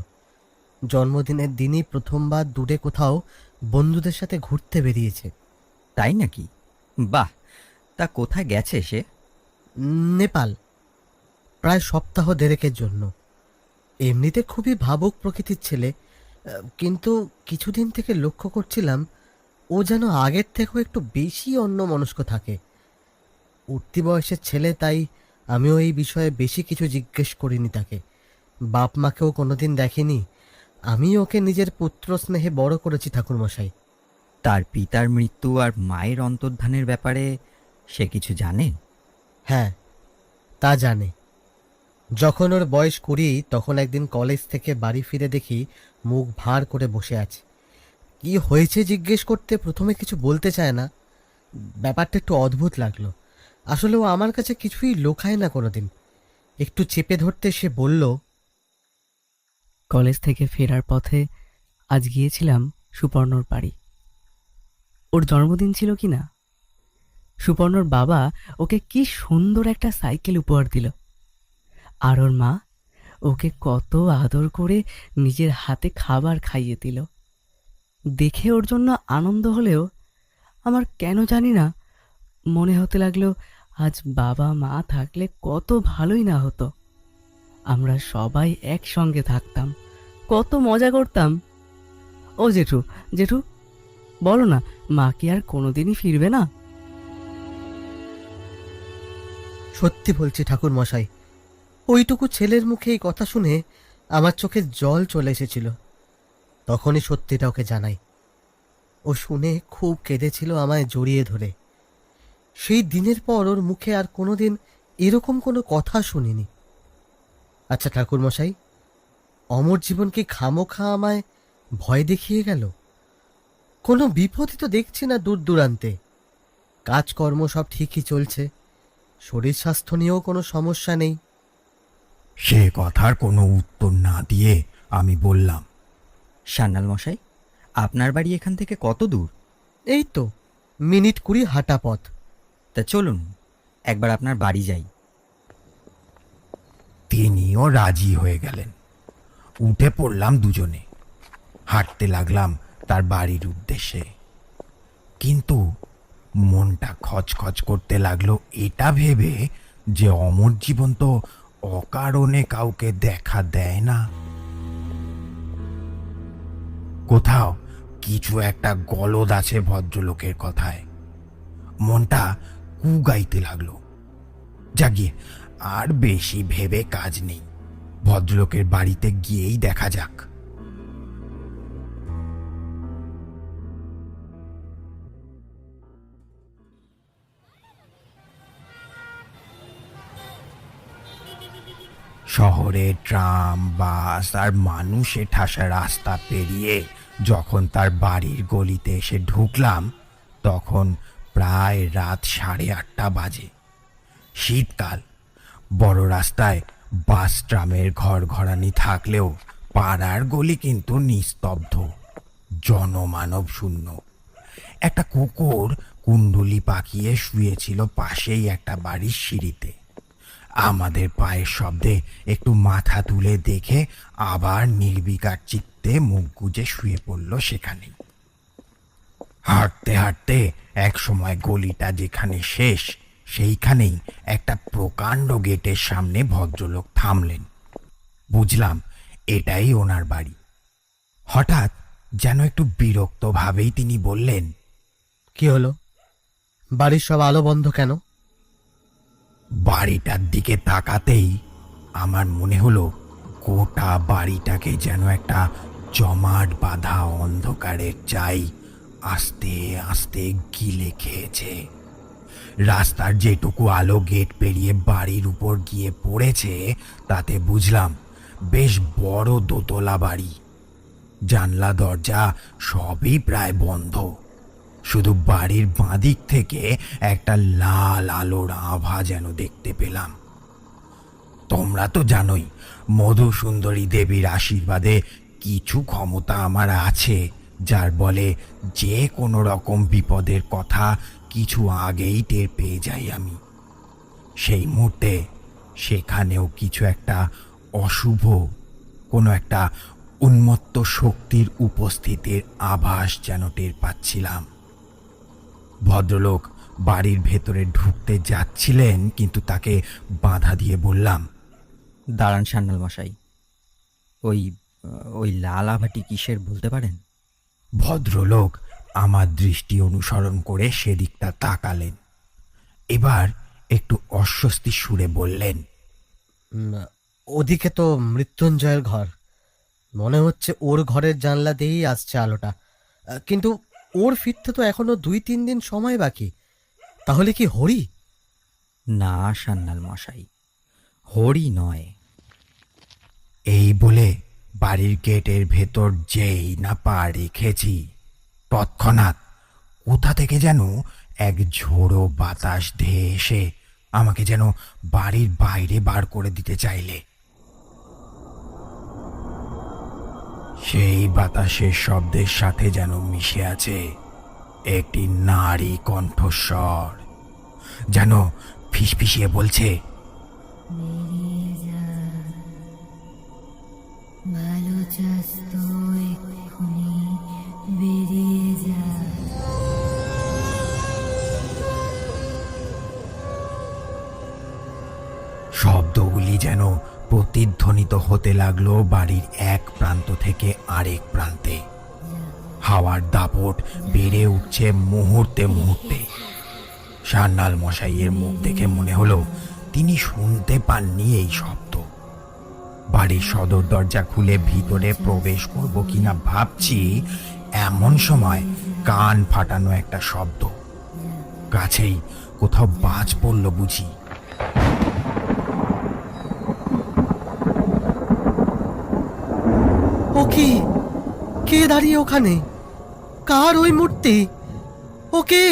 জন্মদিনের দিনই প্রথমবার দূরে কোথাও বন্ধুদের সাথে ঘুরতে বেরিয়েছে। তাই নাকি? বাহ, তা কোথায় গেছে সে? নেপাল, প্রায় সপ্তাহ দেড়েকের জন্য। এমনিতে খুবই ভাবুক প্রকৃতির ছেলে, কিন্তু কিছুদিন থেকে লক্ষ্য করছিলাম ও যেন আগের থেকেও একটু বেশি অন্যমনস্ক থাকে। উঠতি বয়সের ছেলে, তাই আমিও এই বিষয়ে বেশি কিছু জিজ্ঞেস করিনি তাকে। বাপ মাকেও কোনোদিন দেখেনি। আমি ওকে নিজের পুত্র স্নেহে বড় করেছি ঠাকুরমশাই। তার পিতার মৃত্যু আর মায়ের অন্তর্ধানের ব্যাপারে সে কিছু জানে? হ্যাঁ, তা জানে। যখন ওর বয়স 20 তখন একদিন কলেজ থেকে বাড়ি ফিরে দেখি মুখ ভার করে বসে আছে। কি হয়েছে জিজ্ঞেস করতে প্রথমে কিছু বলতে চায় না। ব্যাপারটা একটু অদ্ভুত লাগলো। আসলে ও আমার কাছে কিছুই লোকায় না কোনোদিন। একটু চেপে ধরতে সে বলল, কলেজ থেকে ফেরার পথে আজ গিয়েছিলাম সুপর্ণর বাড়ি। ওর জন্মদিন ছিল কি না, সুপর্ণর বাবা ওকে কি সুন্দর একটা সাইকেল উপহার দিল, আর ওর মা ওকে কত আদর করে নিজের হাতে খাবার খাইয়ে দিল। দেখে ওর জন্য আনন্দ হলেও আমার কেন জানি না মনে হতে লাগলো আজ বাবা মা থাকলে কত ভালোই না হতো। আমরা সবাই একসঙ্গে থাকতাম, কত মজা করতাম। ও জেঠু, জেঠু বলো না, মা কি আর কোনোদিনই ফিরবে না? সত্যি বলছি ঠাকুর মশাই, ওইটুকু ছেলের মুখে এই কথা শুনে আমার চোখে জল চলে এসেছিল। তখনই সত্যিটা ওকে জানাই। ও শুনে খুব কেঁদেছিল আমায় জড়িয়ে ধরে। সেই দিনের পর ওর মুখে আর কোনোদিন এরকম কোনো কথা শুনিনি। আচ্ছা ঠাকুর মশাই, অমর জীবন কি খামোখা আমায় ভয় দেখিয়ে গেল? কোনো বিপদই তো দেখছি না দূর দূরান্তে। কাজকর্ম সব ঠিকই চলছে, শরীর স্বাস্থ্য নিয়েও কোনো সমস্যা নেই। সে কথার কোনো উত্তর না দিয়ে আমি বললাম, সান্যাল মশাই, আপনার বাড়ি এখান থেকে কত দূর? এই তো মিনিট 20 হাঁটা পথ। তা চলুন একবার আপনার বাড়ি যাই। তিনিও রাজি হয়ে গেলেন। উঠে পড়লাম দুজনে, হাঁটতে লাগলাম তার বাড়ির উদ্দেশ্যে। কিন্তু মনটা খচখচ করতে লাগলো এটা ভেবে যে অমর জীবন তো অকারণে কাউকে দেখা দেয় না। কোথাও কিছু একটা গলদ আছে ভদ্রলোকের কথায়। মনটা কুগাইতে লাগলো। জাগিয়ে আর বেশি ভেবে কাজ নেই, ভদ্রলোকের বাড়িতে গিয়েই দেখা যাক। শহরে ট্রাম, বাস আর মানুষে ঠাসা রাস্তা পেরিয়ে যখন তার বাড়ির গলিতে এসে ঢুকলাম, তখন প্রায় রাত 8:30 বাজে। শীতকাল। বড় রাস্তায় বাস ট্রামের ঘরঘরানি থাকলেও পাড়ার গলি কিন্তু নিস্তব্ধ, জনমানব শূন্য। একটা কুকুর কুণ্ডুলি পাকিয়ে শুয়েছিল পাশেই একটা বাড়ির সিঁড়িতে। আমাদের পায়ের শব্দে একটু মাথা তুলে দেখে আবার নির্বিকার চিত্তে মুখ গুজে শুয়ে পড়ল সেখানেই। হাঁটতে হাঁটতে এক সময় গলিটা যেখানে শেষ সেইখানেই একটা প্রকাণ্ড গেটের সামনে ভদ্রলোক থামলেন। বুঝলাম এটাই ওনার বাড়ি। হঠাৎ যেন একটু বিরক্ত ভাবেই তিনি বললেন, কি হলো? বাড়ির সব আলো বন্ধ কেন? বাড়িটার দিকে তাকাতেই আমার মনে হলো গোটা বাড়িটাকে যেন একটা জমাট বাঁধা অন্ধকারের চাই আস্তে আস্তে গিলে খেয়েছে। রাস্তার যেটুকু আলো গেট পেরিয়ে বাড়ির উপর গিয়ে পড়েছে তাতে বুঝলাম বেশ বড় দোতলা বাড়ি। জানলা দরজা সবই প্রায় বন্ধ। শুধু বাড়ির বাঁদিক থেকে একটা লাল আলোর আভা যেন দেখতে পেলাম। তোমরা তো জানোই মধুসুন্দরী দেবীর আশীর্বাদে কিছু ক্ষমতা আমার আছে, যার বলে যে কোনো রকম বিপদের কথা কিছু আগেই টের পেয়ে যাই আমি। সেই মুহূর্তে সেখানেও কিছু একটা অশুভ, কোনো একটা উন্মত্ত শক্তির উপস্থিতির আভাস যেন টের পাচ্ছিলাম। ভদ্রলোক বাড়ির ভেতরে ঢুকতে যাচ্ছিলেন, কিন্তু তাকে বাধা দিয়ে বললাম, দাঁড়ান সান্যাল মশাই, ওই ওই লাল আভাটি কিসের বলতে পারেন? ভদ্রলোক আমার দৃষ্টি অনুসরণ করে সেদিকটা তাকালেন। এবার একটু অস্বস্তি সুরে বললেন, ওদিকে তো মৃত্যুঞ্জয়ের ঘর। মনে হচ্ছে ওর ঘরের জানলা দিয়েই আসছে আলোটা। কিন্তু ওর ফিরতে তো এখনো 2-3 দিন সময় বাকি। তাহলে কি হরি? না সান্যাল মশাই, হরি নয়। এই বলে বাড়ির গেটের ভেতর যেই না পা রেখেছি তৎক্ষণাৎ কোথা থেকে যেন এক ঝোড়ো বাতাস ধেয়ে এসে আমাকে যেন বাড়ির বাইরে বার করে দিতে চাইলে। সেই বাতাসের শব্দের সাথে যেন মিশে আছে একটি নারী কণ্ঠস্বর, যেন ফিসফিসিয়ে বলছে, ভালো চাস তো এক্ষুনি বেরিয়ে যা। শব্দগুলি যেন প্রতিধ্বনিত হতে লাগলো বাড়ির এক প্রান্ত থেকে আরেক প্রান্তে। হাওয়ার দাপট বেড়ে উঠছে মুহূর্তে মুহূর্তে। সান্যাল মশাইয়ের মুখ দেখে মনে হলো তিনি শুনতে পাননি এই শব্দ। বাড়ির সদর দরজা খুলে ভিতরে প্রবেশ করব কিনা ভাবছি, এমন সময় কান ফাটানো একটা শব্দ। কাছেই কোথাও বাজ পড়ল বুঝি। ও কি? কে দাঁড়িয়ে ওখানে? কার ওই মূর্তি? ওকে?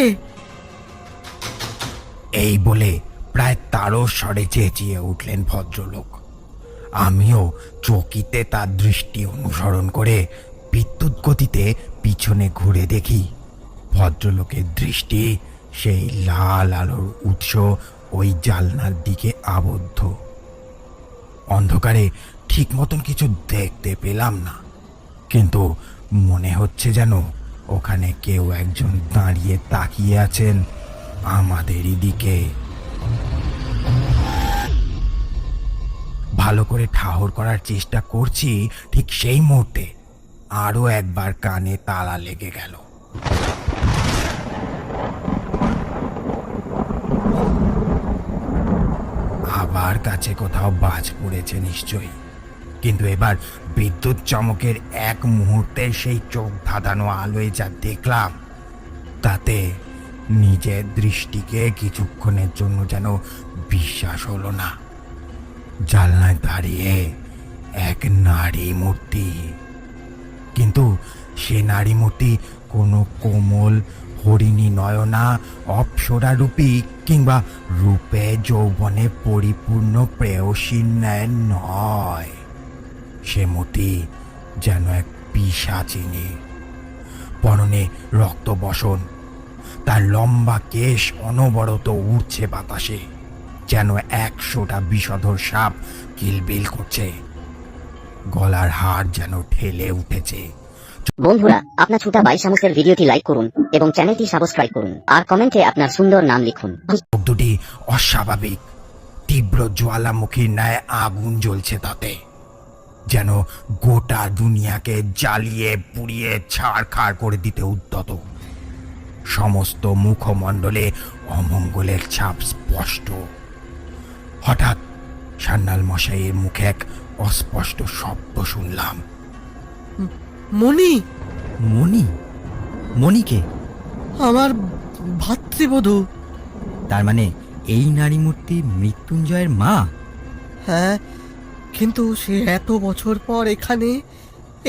এই বলে প্রায় তারও স্বরে চেঁচিয়ে উঠলেন ভদ্রলোক। আমিও চকিতে তার দৃষ্টি অনুসরণ করে বিদ্যুৎ গতিতে পিছনে ঘুরে দেখি ভদ্রলোকের দৃষ্টি সেই লাল আলোর উৎস ওই জালনার দিকে আবদ্ধ। অন্ধকারে ঠিক মতন কিছু দেখতে পেলাম না, কিন্তু মনে হচ্ছে যেন ওখানে কেউ একজন দাঁড়িয়ে তাকিয়ে আছেন আমাদেরই দিকে। ভালো করে ঠাহর করার চেষ্টা করছি, ঠিক সেই মুহূর্তে আরো একবার কানে তালা লেগে গেল। আবার কাছে কোথাও বাজ পড়েছে নিশ্চয়ই, কিন্তু এবার বিদ্যুৎ চমকের এক মুহূর্তে সেই চোখ ধাঁধানো আলোয় যা দেখলাম তাতে নিজের দৃষ্টিকে কিছুক্ষণের জন্য যেন বিশ্বাস হলো না। জানলায় দাঁড়িয়ে এক নারী মূর্তি, কিন্তু সে নারী মূর্তি কোনো কোমল হরিণী নয়না, অপ্সরা রূপী কিংবা রূপে যৌবনে পরিপূর্ণ প্রেয়সীর ন্যায় নয়। সে মূর্তি যেন এক পিশাচিনী। পরনে রক্তবসন, তার লম্বা কেশ অনবরত উড়ছে বাতাসে। যেন 100টা বিষধর সাপ কিলবিল করছে। গলার হাড় যেন ঠেলে উঠেছে। বন্ধুরা, আপনার ছুটা 22 চামচের ভিডিওটি লাইক করুন এবং চ্যানেলটি সাবস্ক্রাইব করুন আর কমেন্টে আপনার সুন্দর নাম লিখুন। চোখ দুটি অস্বাভাবিক তীব্র জ্বালামুখীর ন্যায় আগুন জ্বলছে তাতে, যেন গোটা দুনিয়াকে জ্বালিয়ে পুড়িয়ে ছাড়খাড় করে দিতে উদ্যত। সমস্ত মুখমণ্ডলে অমঙ্গলের ছাপ স্পষ্ট। হঠাৎ সান্যাল মশাইয়ের মুখে এক অস্পষ্ট শব্দ শুনলাম। মণি, মণি? মণিকে? আমার ভাতৃবধূ। তার মানে এই নারী মূর্তি মৃত্যুঞ্জয়ের মা? হ্যাঁ, কিন্তু সে এত বছর পর এখানে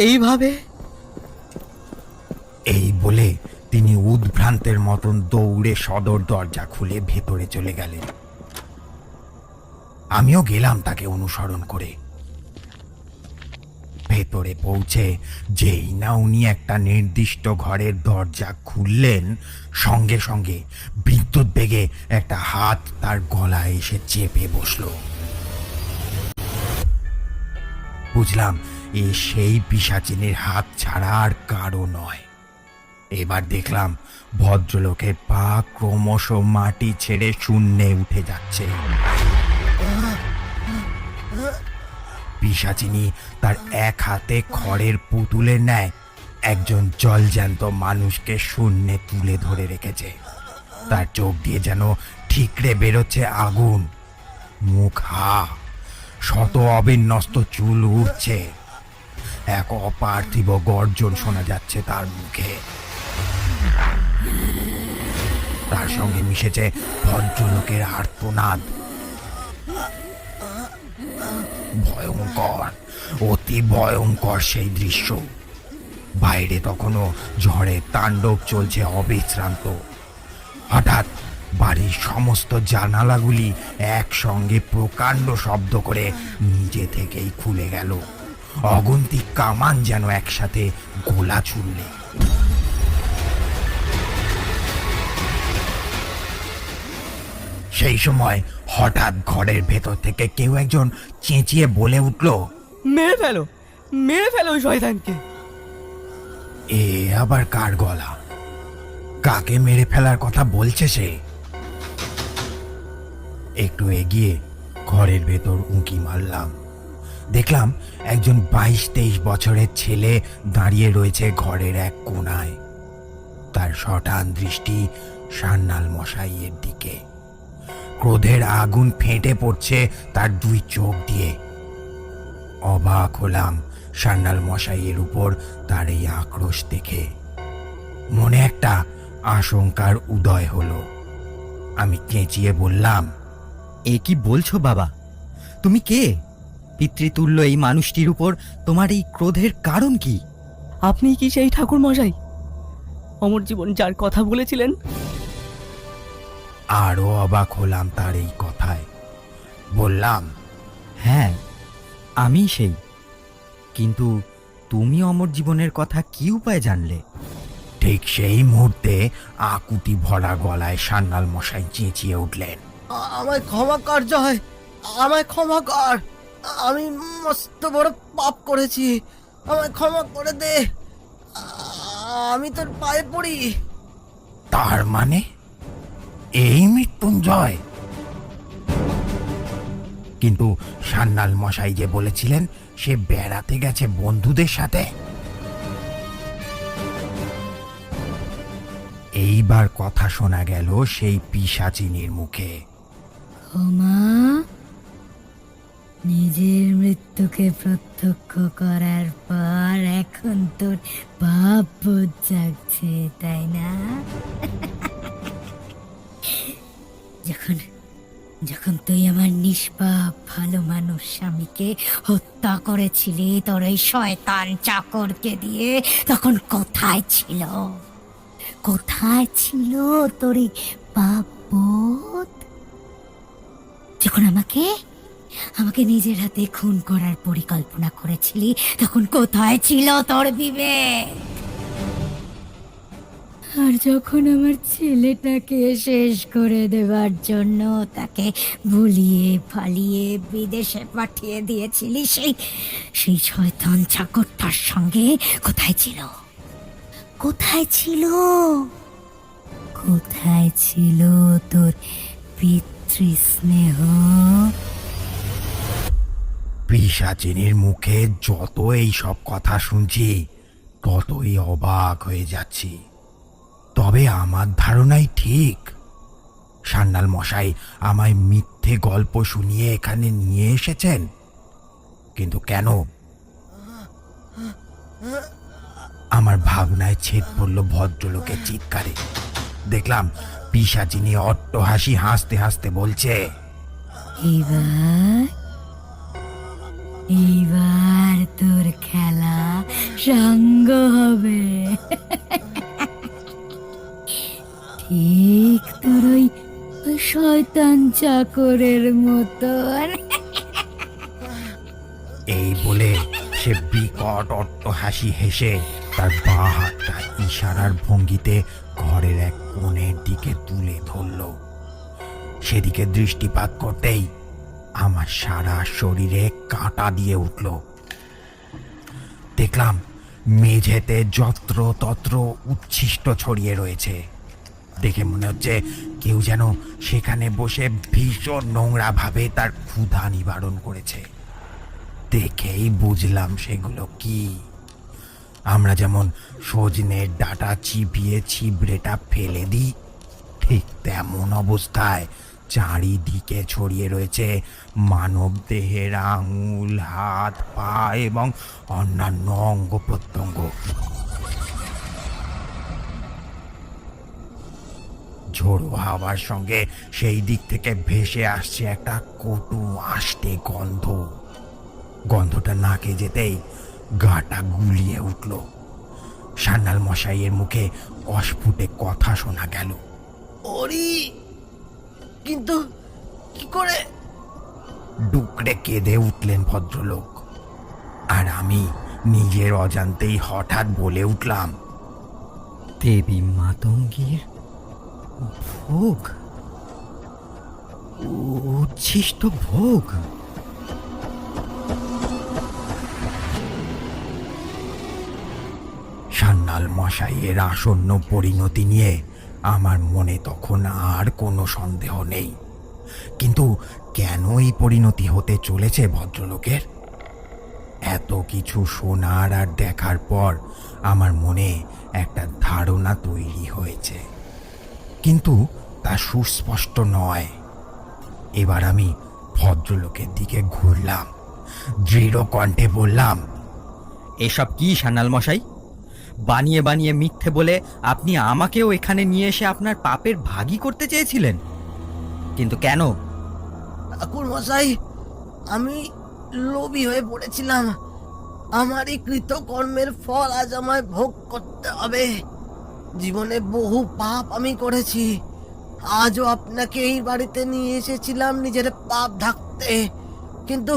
এইভাবে। এই বলে তিনি উদ্ভ্রান্তের মতন দৌড়ে সদর দরজা খুলে ভেতরে চলে গেলেন। আমিও গেলাম তাকে অনুসরণ করে। ভেতরে পৌঁছে যেই না উনি একটা নির্দিষ্ট ঘরের দরজা খুললেন, সঙ্গে সঙ্গে বিদ্যুৎ বেগে একটা হাত তার গলায় এসে চেপে বসলো। বুঝলাম এ সেই পিশাচিনীর হাত ছাড়া আর কারো নয়। এবার দেখলাম ভদ্রলোকের পা ক্রমশ মাটি ছেড়ে শূন্যে উঠে যাচ্ছে। পিশাচিনী তার এক হাতে খড়ের পুতুলের ন্যায় একজন জলজ্যান্ত মানুষকে শূন্যে তুলে ধরে রেখেছে। তার চোখ দিয়ে যেন ঠিকরে বেরোচ্ছে আগুন, মুখ হা, শত অবিন্যস্ত চুল উঠছে, এক অপার্থিব গর্জন শোনা যাচ্ছে তার মুখে। তার সঙ্গে মিশেছে ভদ্রলোকের আর্তনাদ। ভয়ঙ্কর, অতি ভয়ঙ্কর সেই দৃশ্য। বাইরে তখনও ঝড়ের তাণ্ডব চলছে অবিশ্রান্ত। হঠাৎ বাড়ির সমস্ত জানালাগুলি একসঙ্গে প্রকাণ্ড শব্দ করে নিজে থেকেই খুলে গেল। অগন্তিক কামান যেন একসাথে গোলা ছুড়লে। সেই সময় হঠাৎ ঘরের ভেতর থেকে কেউ একজন চেঁচিয়ে বলে উঠল, মেরে ফেলো, মেরে ফেলো ওই শয়তানকে। এ আবার কার গলা? কাকে মেরে ফেলার কথা বলছে সে? একটু এগিয়ে ঘরের ভেতর উঁকি মারলাম। দেখলাম একজন 22-23 বছরের ছেলে দাঁড়িয়ে রয়েছে ঘরের এক কোণায়। তার সটান দৃষ্টি সান্যাল মশাইয়ের দিকে। ক্রোধের আগুন ফেটে পড়ছে তার দুই চোখ দিয়ে। অবাক হলাম সান্যাল মশাইয়ের উপর তার এই আক্রোশ দেখে। মনে একটা আশঙ্কার উদয় হলো। আমি চেঁচিয়ে বললাম, এ কি বলছো বাবা? তুমি কে? পিতৃতুল্য এই মানুষটির উপর তোমার এই ক্রোধের কারণ কি? আপনি কি সেই ঠাকুর মশাই অমর জীবন যার কথা বলেছিলেন? আরো অবাক হলাম তার এই কথায়। বললাম, হ্যাঁ, আমি সেই। কিন্তু তুমি অমর জীবনের কথা কি উপায় জানলে? ঠিক সেই মুহূর্তে আকুতি ভরা গলায় সান্যাল মশাই চেঁচিয়ে উঠলেন, আমায় ক্ষমা কর জয়, আমায় ক্ষমা কর। আমি মস্ত বড় পাপ করেছি, আমায় ক্ষমা করে দে। আমি তোর পায়ে পড়ি। তার মানে এই মৃত্যুঞ্জয়? কিন্তু সান্যাল মশাই যে বলেছিলেন সে বেড়াতে গেছে বন্ধুদের সাথে। এইবার কথা শোনা গেল সেই পিশাচিনীর মুখে। ক্ষমা? নিজের মৃত্যুকে প্রত্যক্ষ করার পর এখন তোর পাপ বোধ জাগছে, তাই না? যখন যখন তুই আমার নিষ্পাপ ভালো মানুষ স্বামীকে হত্যা করেছিলি তোর এই শয়তান চাকরকে দিয়ে, তখন কোথায় ছিল তোর এই পাপ বোধ? যখন আমাকে নিজের হাতে খুন করার পরিকল্পনা করেছিলি, তখন কোথায় ছিল তোর বিবেক? আর যখন আমার ছেলেটাকে শেষ করে দেবার জন্য তাকে ভুলিয়ে ফালিয়ে বিদেশে পাঠিয়ে দিয়েছিলি, সেই সেই শয়তান চাকরটার সঙ্গে কোথায় ছিল? কোথায় ছিল? কোথায় ছিল তোর পিতৃস্নেহ? পিশাচিনীর মুখে যত এই সব কথা শুনছি ততই অবাক হয়ে যাচ্ছি। তবে আমার ধারণাই ঠিক, সান্যাল মশাই আমায় মিথ্যে গল্প শুনিয়ে এখানে নিয়ে এসেছেন। কিন্তু কেন? আমার ভাবনায় ছেদ পড়ল ভদ্রলোকের চিৎকারে। দেখলাম পিশাচিনী অট্টহাসি হাসতে হাসতে বলছে, এইবার এইবার তোর খেলা সাঙ্গ হবে। ঠিক তোর ওই শয়তান চাকরের মতন। এই বলে সে বিকট অট্টহাসি হেসে তার বাঁ হাতটা ইশারার ভঙ্গিতে ঘরের এক কোণের দিকে তুলে ধরল। সেদিকে দৃষ্টিপাত করতেই আমার সারা শরীরে কাঁটা দিয়ে উঠল। দেখলাম মেঝেতে যত্র তত্র উচ্ছিষ্ট ছড়িয়ে রয়েছে। দেখে মনে হচ্ছে কেউ যেন সেখানে বসে ভীষণ নোংরা ভাবে তার ক্ষুধা নিবারণ করেছে। দেখেই বুঝলাম সেগুলো কি। আমরা যেমন সজনের ডাঁটা চিবিয়ে ছিবড়েটা ফেলে দিই, ঠিক তেমন অবস্থায় চারিদিকে ছড়িয়ে রয়েছে মানব দেহের আঙুল, হাত, পা এবং অন্যান্য অঙ্গ প্রত্যঙ্গ। ঝোড়ো হাওয়ার সঙ্গে সেই দিক থেকে ভেসে আসছে একটা কটু আষ্টে গন্ধ। গন্ধটা নাকে যেতেই গাটা গুলিয়ে উঠল। সান্যাল মশাইয়ের মুখে অস্ফুটে কথা শোনা গেল, ওরি, কিন্তু কি করে? ডুকরে কেঁদে উঠলেন ভদ্রলোক। আর আমি নিজের অজান্তেই হঠাৎ বলে উঠলাম, দেবী মাতঙ্গীর ভোগ, উচ্ছিষ্ট ভোগ। সান্যাল মশাইয়ের আসন্ন পরিণতি নিয়ে আমার মনে তখন আর কোনো সন্দেহ নেই। কিন্তু কেন এই পরিণতি হতে চলেছে ভদ্রলোকের? এত কিছু শোনার আর দেখার পর আমার মনে একটা ধারণা তৈরি হয়েছে, কিন্তু তা সুস্পষ্ট নয়। এবার আমি ভদ্রলোকের দিকে ঘুরলাম, দৃঢ় কণ্ঠে বললাম, এসব কি সান্যাল মশাই? বানিয়ে বানিয়ে মিথ্যে বলে আপনি আমাকেও এখানে নিয়ে এসে আপনার পাপের ভাগী করতে চেয়েছিলেন, কিন্তু কেন? ঠাকুর মশাই, আমি লোভী হয়ে পড়েছিলাম। আমারই কৃতকর্মের ফল আজ আমায় ভোগ করতে হবে। জীবনে বহু পাপ আমি করেছি। আজও আপনাকে এই বাড়িতে নিয়ে এসেছিলাম নিজের পাপ ঢাকতে, কিন্তু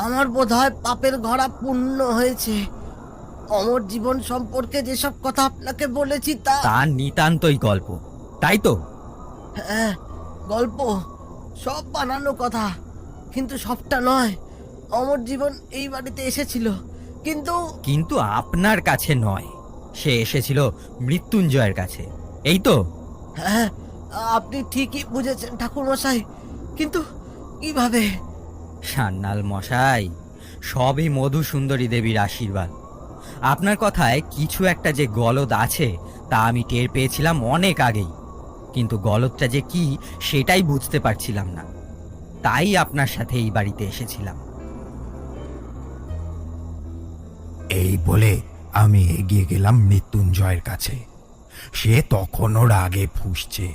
আমার বোধহয় পাপের ঘড়া পূর্ণ হয়েছে। অমর জীবন সম্পর্কে যেসব কথা আপনাকে বলেছি তা নিতান্তই গল্প, তাই তো? হ্যাঁ, গল্প, সব বানানো কথা, কিন্তু সবটা নয়। অমর জীবন এই বাড়িতে এসেছিল, কিন্তু কিন্তু আপনার কাছে নয়, সে এসেছিল মৃত্যুঞ্জয়ের কাছে, এই তো? হ্যাঁ, আপনি ঠিকই বুঝেছেন ঠাকুর মশাই, কিন্তু কিভাবে? সান্যাল মশাই, সবই মধুসুন্দরী দেবীর আশীর্বাদ। আপনার কথায় কিছু একটা যে গলদ আছে তা আমি টের পেয়েছিলাম অনেক আগেই, কিন্তু গলদটা যে কি সেটাই বুঝতে পারছিলাম না। তাই আপনার সাথে এই বাড়িতে এসেছিলাম। এই বলে আমি এগিয়ে গেলাম মৃত্যুঞ্জয়ের কাছে। সে তখনও রাগে ফুঁসছে।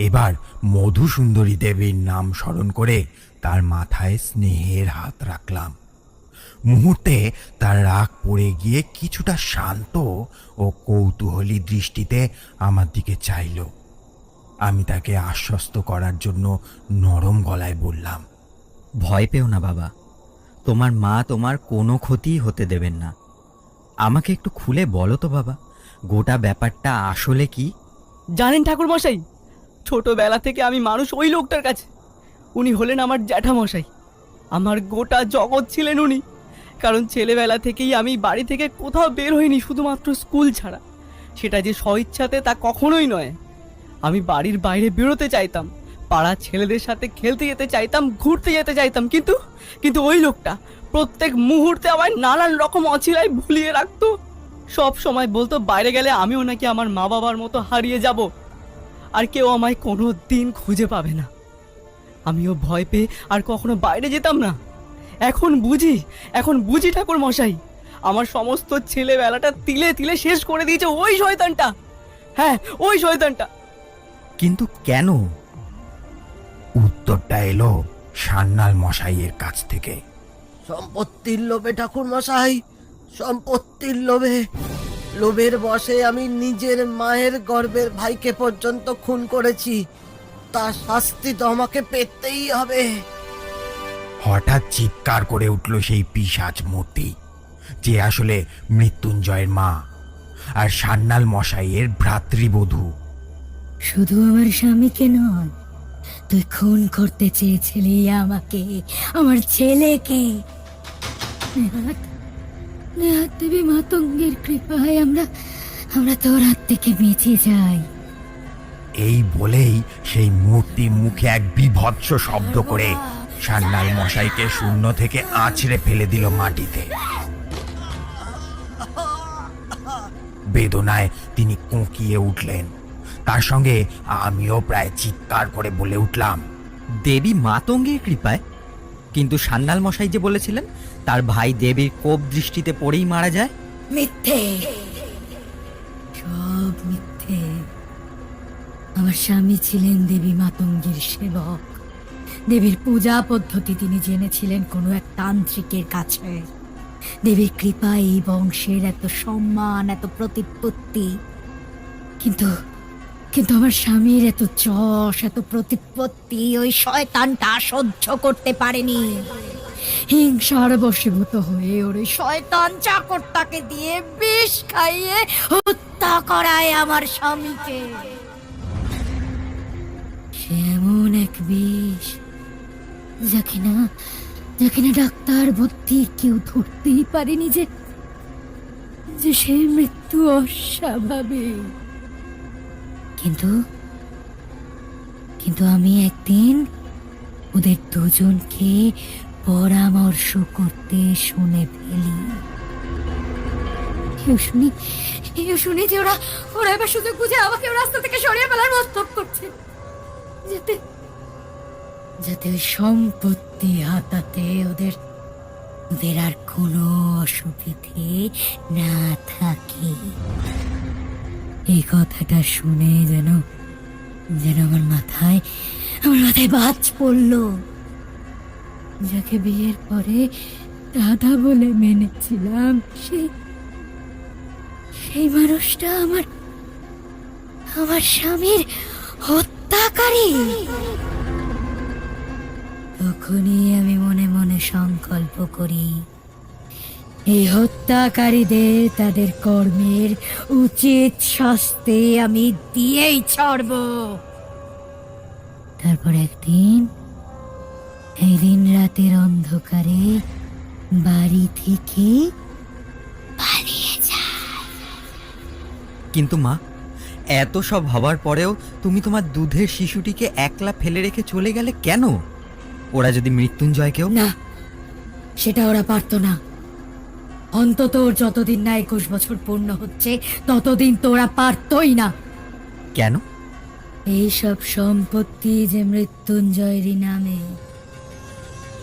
এবার মধুসুন্দরী দেবীর নাম স্মরণ করে তার মাথায় স্নেহের হাত রাখলাম। মুহূর্তে তার রাগ পড়ে গিয়ে কিছুটা শান্ত ও কৌতূহলী দৃষ্টিতে আমার দিকে চাইল। আমি তাকে আশ্বস্ত করার জন্য নরম গলায় বললাম, ভয় পেও না বাবা, তোমার মা তোমার কোনো ক্ষতি হতে দেবেন না। আমাকে একটু খুলে বলো তো বাবা, গোটা ব্যাপারটা আসলে কি? জানেন ঠাকুর মশাই, ছোটবেলা থেকে আমি মানুষ ওই লোকটার কাছে। উনি হলেন আমার জ্যাঠামশাই। আমার গোটা জগৎ ছিলেন উনি। কারণ ছেলেবেলা থেকেই আমি বাড়ি থেকে কোথাও বের হইনি, শুধুমাত্র স্কুল ছাড়া। সেটা যে স্বইচ্ছাতে তা কখনোই নয়। আমি বাড়ির বাইরে বেরোতে চাইতাম, পাড়ার ছেলেদের সাথে খেলতে যেতে চাইতাম, ঘুরতে যেতে চাইতাম, কিন্তু ওই লোকটা প্রত্যেক মুহূর্তে আমায় নানান রকম অছিলায় ভুলিয়ে রাখতো। সব সময় বলতো বাইরে গেলে আমিও নাকি আমার মা বাবার মতো হারিয়ে যাব, আর কেউ আমায় কোনো দিন খুঁজে পাবে না। আমিও ভয় পেয়ে আর কখনো বাইরে যেতাম না। এখন বুঝি ঠাকুর মশাই, আমার সমস্ত ছেলেবেলাটা তিলে তিলে শেষ করে দিয়েছে ওই শয়তানটা। হ্যাঁ, ওই শয়তানটা। কিন্তু কেন? উত্তরটা এলো সান্যাল মশাইয়ের কাছ থেকে। সম্পত্তির লোভে ঠাকুর মশাই, সম্পত্তির লোভে। লোভের বশে আমি নিজের মায়ের গর্ভের ভাইকে পর্যন্ত খুন করেছি। তার শাস্তি তো আমাকে পেতেই হবে। হঠাৎ চিৎকার করে উঠল সেই পিশাচ মূর্তি, যে আসলে মৃত্যুঞ্জয়ের মা আর সান্যাল মশাইয়ের ভ্রাতৃবধূ। শুধু আমার স্বামীকে নয়, তুই খুন করতে চেয়েছিলি আমাকে, আমার ছেলেকে। নেহাত দেবী মাতঙ্গের কৃপায় আমরা তোর হাত থেকে বেঁচে যাই। এই বলেই সেই মূর্তি মুখে এক বিভৎস শব্দ করে সান্যাল মশাইকে শূন্য থেকে আছড়ে ফেলে দিল মাটিতে। বেদনায় তিনি কোঁকিয়ে উঠলেন। তার সঙ্গে আমিও প্রায় চিৎকার করে বলে উঠলাম, দেবী মাতঙ্গীর কৃপায়? কিন্তু সান্যাল মশাই যে বলেছিলেন তার ভাই দেবীর কোপ দৃষ্টিতে পড়েই মারা যায়। মিথ্যে, সব মিথ্যে। আমার স্বামী ছিলেন দেবী মাতঙ্গীর সেবক। দেবীর পূজা পদ্ধতি তিনি জেনেছিলেন কোনো এক তান্ত্রিকের কাছে। দেবীর কৃপায় এই বংশের এত সম্মান, এত প্রতিপত্তি। কিন্তু আমার স্বামীর এত যশ, এত প্রতিপত্তি ওই শয়তানটা সহ্য করতে পারেনি। হিংসার বশীভূত হয়ে ওর ওই শয়তান চাকরটাকে দিয়ে বিষ খাইয়ে হত্যা করায় আমার স্বামীকে। সে এমন এক বিষ যাকে না ডাক্তার বুদ্ধি কেউ ধরতেই পারেনি যে সে মৃত্যু অস্বাভাবিক। কিন্তু আমি একদিন ওদের দুজনকে পরামর্শ করতে শুনে ফেলি। শুনি যে ওরা এবার সুযোগ বুঝে আমাকে রাস্তা থেকে সরিয়ে ফেলার মস্তক করছে, যাতে ওই সম্পত্তি হাতাতে ওদের আর কোনো অসুবিধে না থাকে। এই কথাটা শুনে যেন আমার মাথায় বাজ পড়লো। যাকে বিয়ের পরে দাদা বলে মেনেছিলাম, সেই মানুষটা আমার স্বামীর হত্যাকারী। তখনই আমি মনে মনে সংকল্প করি, এই হত্যাকারীদের তাদের কর্মের উচিত শাস্তি আমি দিয়েই ছাড়ব। তারপর একদিন এই দিন রাতের অন্ধকারে বাড়ি থেকে পালিয়ে যায়। কিন্তু মা, এত সব হবার পরেও তুমি তোমার দুধের শিশুটিকে একলা ফেলে রেখে চলে গেলে কেন? ওরা যদি মৃত্যুঞ্জয়কেও... না, সেটা ওরা পারতো না। অন্তত ওর যতদিন না 21 বছর পূর্ণ হচ্ছে ততদিন তো ওরা পারতই না। কেন? এইসব সম্পত্তি যে মৃত্যুঞ্জয়েরই নামে,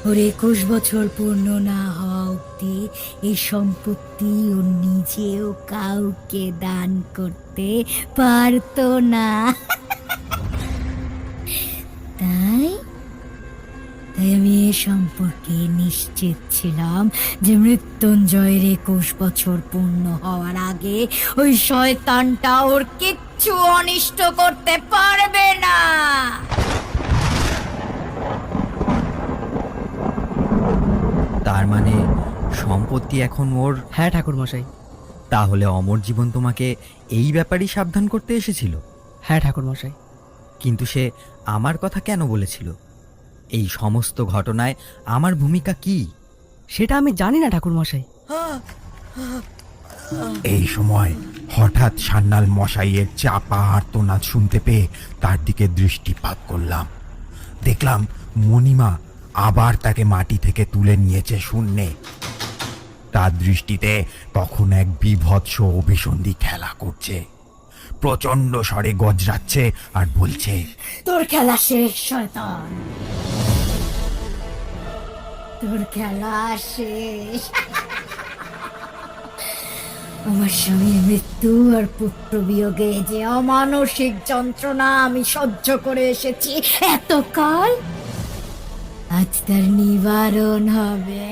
ওর 21 বছর পূর্ণ না হওয়া অব্দি এই সম্পত্তি ও নিজেও কাউকে দান করতে পারতো না। তাই আমি এ সম্পর্কে নিশ্চিত ছিলাম যে মৃত্যুঞ্জয়ের 21 বছর পূর্ণ হওয়ার আগে ওই শয়তানটা ওর কিচ্ছু অনিষ্ট করতে পারবে না। তার মানে সম্পত্তি এখন ওর... হ্যাঁ ঠাকুর মশাই, তাহলে অমর জীবন তোমাকে এই ব্যাপারেই সাবধান করতে এসেছিল? হ্যাঁ ঠাকুরমশাই। কিন্তু সে আমার কথা কেন বলেছিল? এই সমস্ত ঘটনায় আমার ভূমিকা কি? সেটা আমি জানি না ঠাকুরমশাই। এই সময় হঠাৎ সান্যাল মশাইয়ের চাপা আর্তনাদ শুনতে পেয়ে তার দিকে দৃষ্টিপাত করলাম। দেখলাম মণিমা আবার তাকে মাটি থেকে তুলে নিয়েছে শূন্যে। তার দৃষ্টিতে তখন এক বীভৎস অভিসন্ধি খেলা করছে, প্রচন্ড স্বরে গজরাচ্ছে আর বলছে, তোর খেলা শেষ শয়তান, তোর খেলা শেষ। আমার স্বামীর মৃত্যু আর পুত্র বিয়োগে যে অমানসিক যন্ত্রণা আমি সহ্য করে এসেছি এতকাল, আজ তার নিবারণ হবে।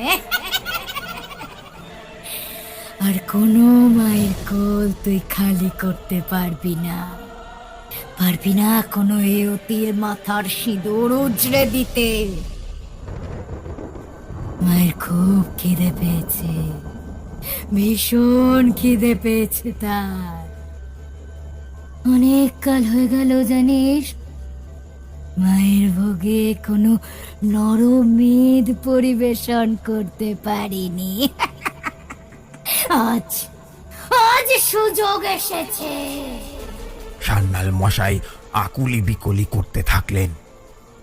আর কোনো মায়ের কোল তুই খালি করতে পারবি না, পারবি না কোনো এতির মাথার সিঁদুর উজড়ে দিতে। মায়ের খুব খিদে পেয়েছে, ভীষণ খিদে পেয়েছে তার। অনেক কাল হয়ে গেল জানিস, মায়ের ভোগে কোনো নরমেদ পরিবেশন করতে পারিনি। আজ আজ সুযোগ এসেছে। সান্যাল মশাই আকুলি বিকলি করতে থাকলেন।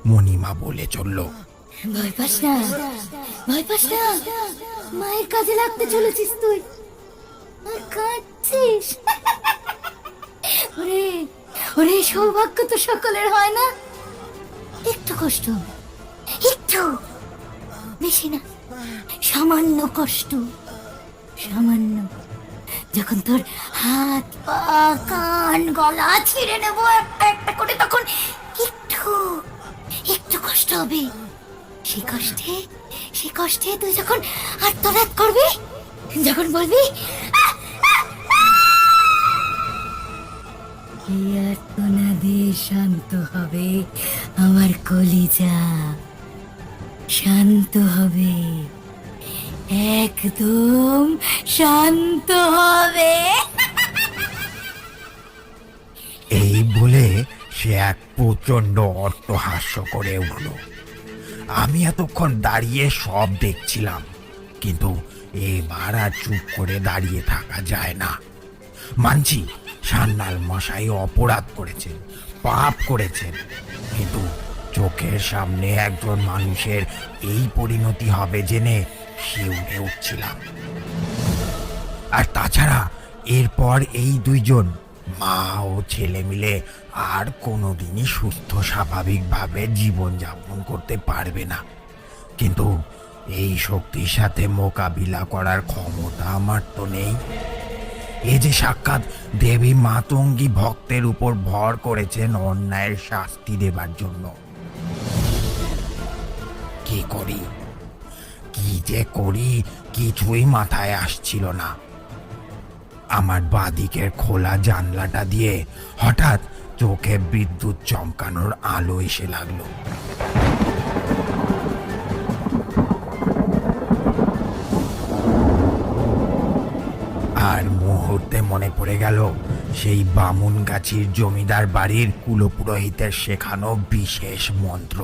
মণিমা বলে চলল, ভয় পাস না, ভয় পাস না, মায়ের কাজে লাগতে চলেছিস তুই, আর কাঁদছিস। ওরে ওরে, সৌভাগ্য তো সকলের হয় না, একটু কষ্ট হবে, একটু, বেশি না, সামান্য কষ্ট, সামান্য। যখন তোর হাত পা কান গলা ছিঁড়ে নেবো একটা একটা করে, তখন একটু একটু কষ্ট হবে। সে কষ্টে তুই যখন আত্মনাদ করবি, যখন বলবি এই আত্মনাদে শান্ত হবে আমার কলিজা, শান্ত হবে, একদম শান্ত হবে। এই বলে সে এক প্রচন্ড অট্টহাস্য করে উঠল। আমি এতক্ষণ দাঁড়িয়ে সব দেখছিলাম, কিন্তু এবার আর চুপ করে দাঁড়িয়ে থাকা যায় না। মানছি সান্যাল মশাই অপরাধ করেছেন, পাপ করেছেন, কিন্তু চোখের সামনে একজন মানুষের এই পরিণতি হবে জেনে শিউরে উঠছিলাম। আর তাছাড়া এরপর এই দুইজন মা ও ছেলে মিলে আর কোনোদিনই সুস্থ স্বাভাবিকভাবে জীবনযাপন করতে পারবে না। কিন্তু এই শক্তির সাথে মোকাবিলা করার ক্ষমতা আমার তো নেই। এ যে সাক্ষাৎ দেবী মাতঙ্গী ভক্তের উপর ভর করেছেন অন্যায়ের শাস্তি দেবার জন্য। কি করি, কি যে করি কিছুই মাথায় আসছিল না। আমার বাঁদিকের খোলা জানলাটা দিয়ে হঠাৎ চোখে বিদ্যুৎ চমকানোর আলো এসে লাগলো। আর মুহূর্তে মনে পড়ে গেল সেই বামুনগাছির জমিদার বাড়ির কুলপুরোহিতের শেখানো বিশেষ মন্ত্র,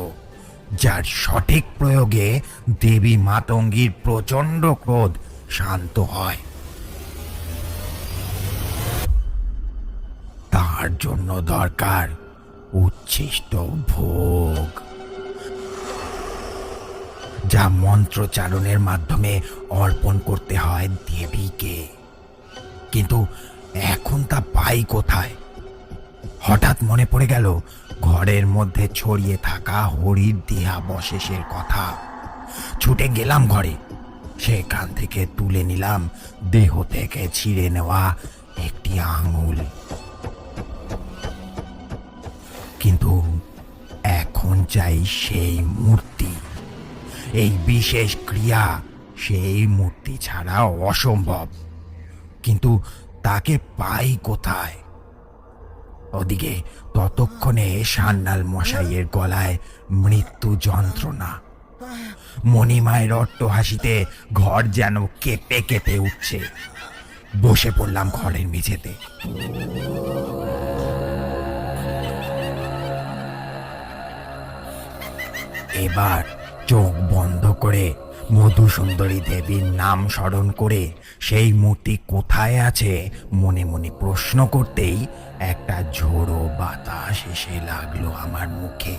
যার সঠিক প্রয়োগে দেবী মাতঙ্গীর প্রচন্ড ক্রোধ শান্ত হয়। তার জন্য দরকার উচ্ছিষ্ট ভোগ, যা মন্ত্রচারণের মাধ্যমে অর্পণ করতে হয় দেবীকে। কিন্তু এখন তা পাই কোথায়? হঠাৎ মনে পড়ে গেল ঘরের মধ্যে ছড়িয়ে থাকা হরির দেহাবশেষের কথা। ছুটে গেলাম ঘরে, সেখান থেকে তুলে নিলাম দেহ থেকে ছিঁড়ে নেওয়া একটি আঙুল। কিন্তু এখন চাই সেই মূর্তি। এই বিশেষ ক্রিয়া সেই মূর্তি ছাড়া অসম্ভব, কিন্তু তাকে পাই কোথায়? ওদিকে ততক্ষণে সান্যাল মশাইয়ের গলায় মৃত্যু যন্ত্রণা। মণিমায়ের অট্টহাসিতে ঘর যেন কেঁপে কেঁপে উঠছে। বসে পড়লাম ঘরের মেঝেতে। এবার চোখ বন্ধ করে মধুসুন্দরী দেবীর নাম স্মরণ করে সেই মূর্তি কোথায় আছে মনে মনে প্রশ্ন করতেই একটা ঝোড়ো বাতাস এসে লাগলো আমার মুখে।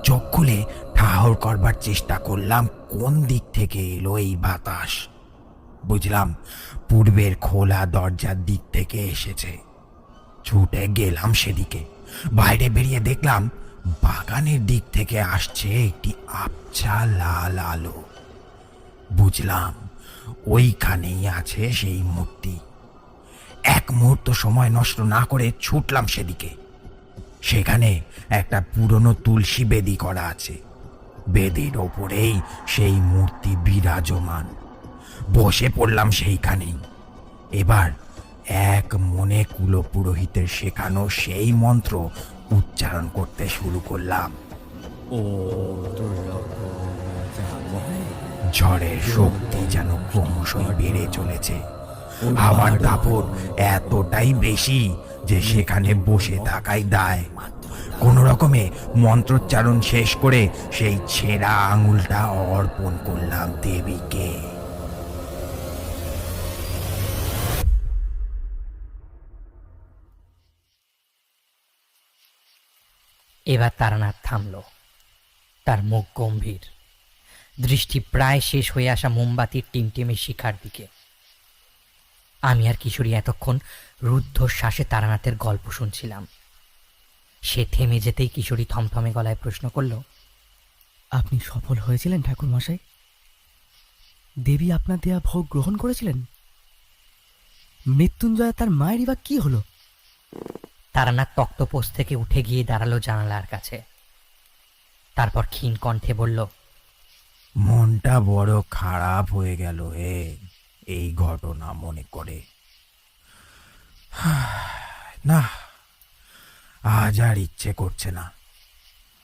চোখ খুলে ঠাহর করবার চেষ্টা করলাম কোন দিক থেকে এলো এই বাতাস। বুঝলাম পূর্বের খোলা দরজার দিক থেকে এসেছে। ছুটে গেলাম সেদিকে। বাইরে বেরিয়ে দেখলাম বাগানের দিক থেকে আসছে একটি আবছা লাল আলো। বুঝলাম ওইখানেই আছে সেই মূর্তি। এক মুহূর্ত সময় নষ্ট না করে ছুটলাম সেদিকে। সেখানে একটা পুরনো তুলসী বেদি করা আছে। বেদির ওপরেই সেই মূর্তি বিরাজমান। বসে পড়লাম সেইখানেই। এবার এক মনে কুলপুরোহিতের শেখানো সেই মন্ত্র উচ্চারণ করতে শুরু করলাম। ঝড়ের শক্তি যেন ক্রমশই বেড়ে চলেছে। হাওয়ার দাপট এতটাই বেশি যে সেখানে বসে থাকাই দায়। কোন রকমে মন্ত্রোচ্চারণ শেষ করে সেই ছেঁড়া আঙুলটা অর্পণ করলাম দেবীকে। এবার তারানাথ থামল। তার মুখ গম্ভীর, দৃষ্টি প্রায় শেষ হয়ে আসা মোমবাতির টিমটিমে শিখার দিকে। আমি আর কিশোরী এতক্ষণ রুদ্ধশ্বাসে তারানাথের গল্প শুনছিলাম। সে থেমে যেতেই কিশোরী থমথমে গলায় প্রশ্ন করল, আপনি সফল হয়েছিলেন ঠাকুর মশাই? দেবী আপনার দেয়া ভোগ গ্রহণ করেছিলেন? মৃত্যুঞ্জয় তার মায়েরই বা কি হলো? তারানাথ তক্তপোষ থেকে উঠে গিয়ে দাঁড়ালো জানালার কাছে। তারপর ক্ষীণ কণ্ঠে বলল, মনটা বড় খারাপ হয়ে গেল এই ঘটনা মনে করে। না, আজ আর ইচ্ছে করছে না।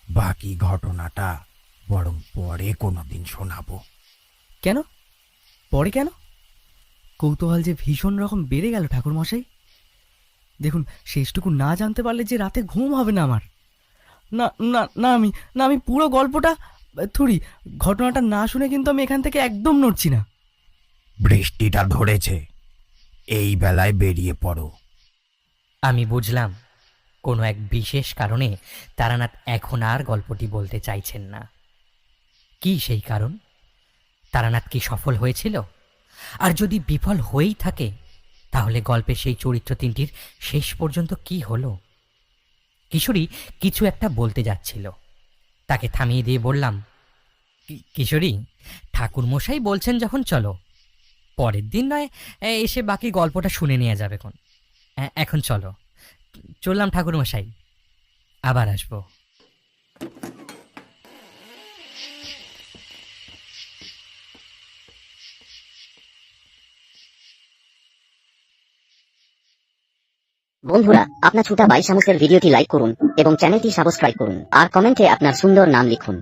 বাকি ঘটনাটা বরং পরে কোনোদিন শোনাবো। কেন? পরে কেন? কৌতূহল যে ভীষণ রকম বেড়ে গেল ঠাকুর মশাই। দেখুন, শেষটুকু না জানতে পারলে যে রাতে ঘুম হবে না আমার। না না না, আমি পুরো গল্পটা ঘটনাটা না শুনে কিন্তু আমি এখান থেকে একদম নড়ছি না। বৃষ্টিটা ধরেছে, এই বেলায় বেরিয়ে পড়ো। আমি বুঝলাম কোনো এক বিশেষ কারণে তারানাথ এখন আর গল্পটি বলতে চাইছেন না। কি সেই কারণ? তারানাথ কি সফল হয়েছিল? আর যদি বিফল হয়েই থাকে, তাহলে গল্পে সেই চরিত্র তিনটির শেষ পর্যন্ত কি হলো? কিশোরী কিছু একটা বলতে যাচ্ছিল, তাকে থামিয়ে দিয়ে বললাম, কিশোরী, ঠাকুর মশাই বলছেন যখন চলো, পরের দিন নয় এসে বাকি গল্পটা শুনে নেওয়া যাবে। এখন চলো। চললাম ঠাকুর মশাই, আবার আসবো। বন্ধুরা, আপনার ছুটা 22 চামচের ভিডিওটি লাইক করুন এবং চ্যানেলটি সাবস্ক্রাইব করুন আর কমেন্টে আপনার সুন্দর নাম লিখুন।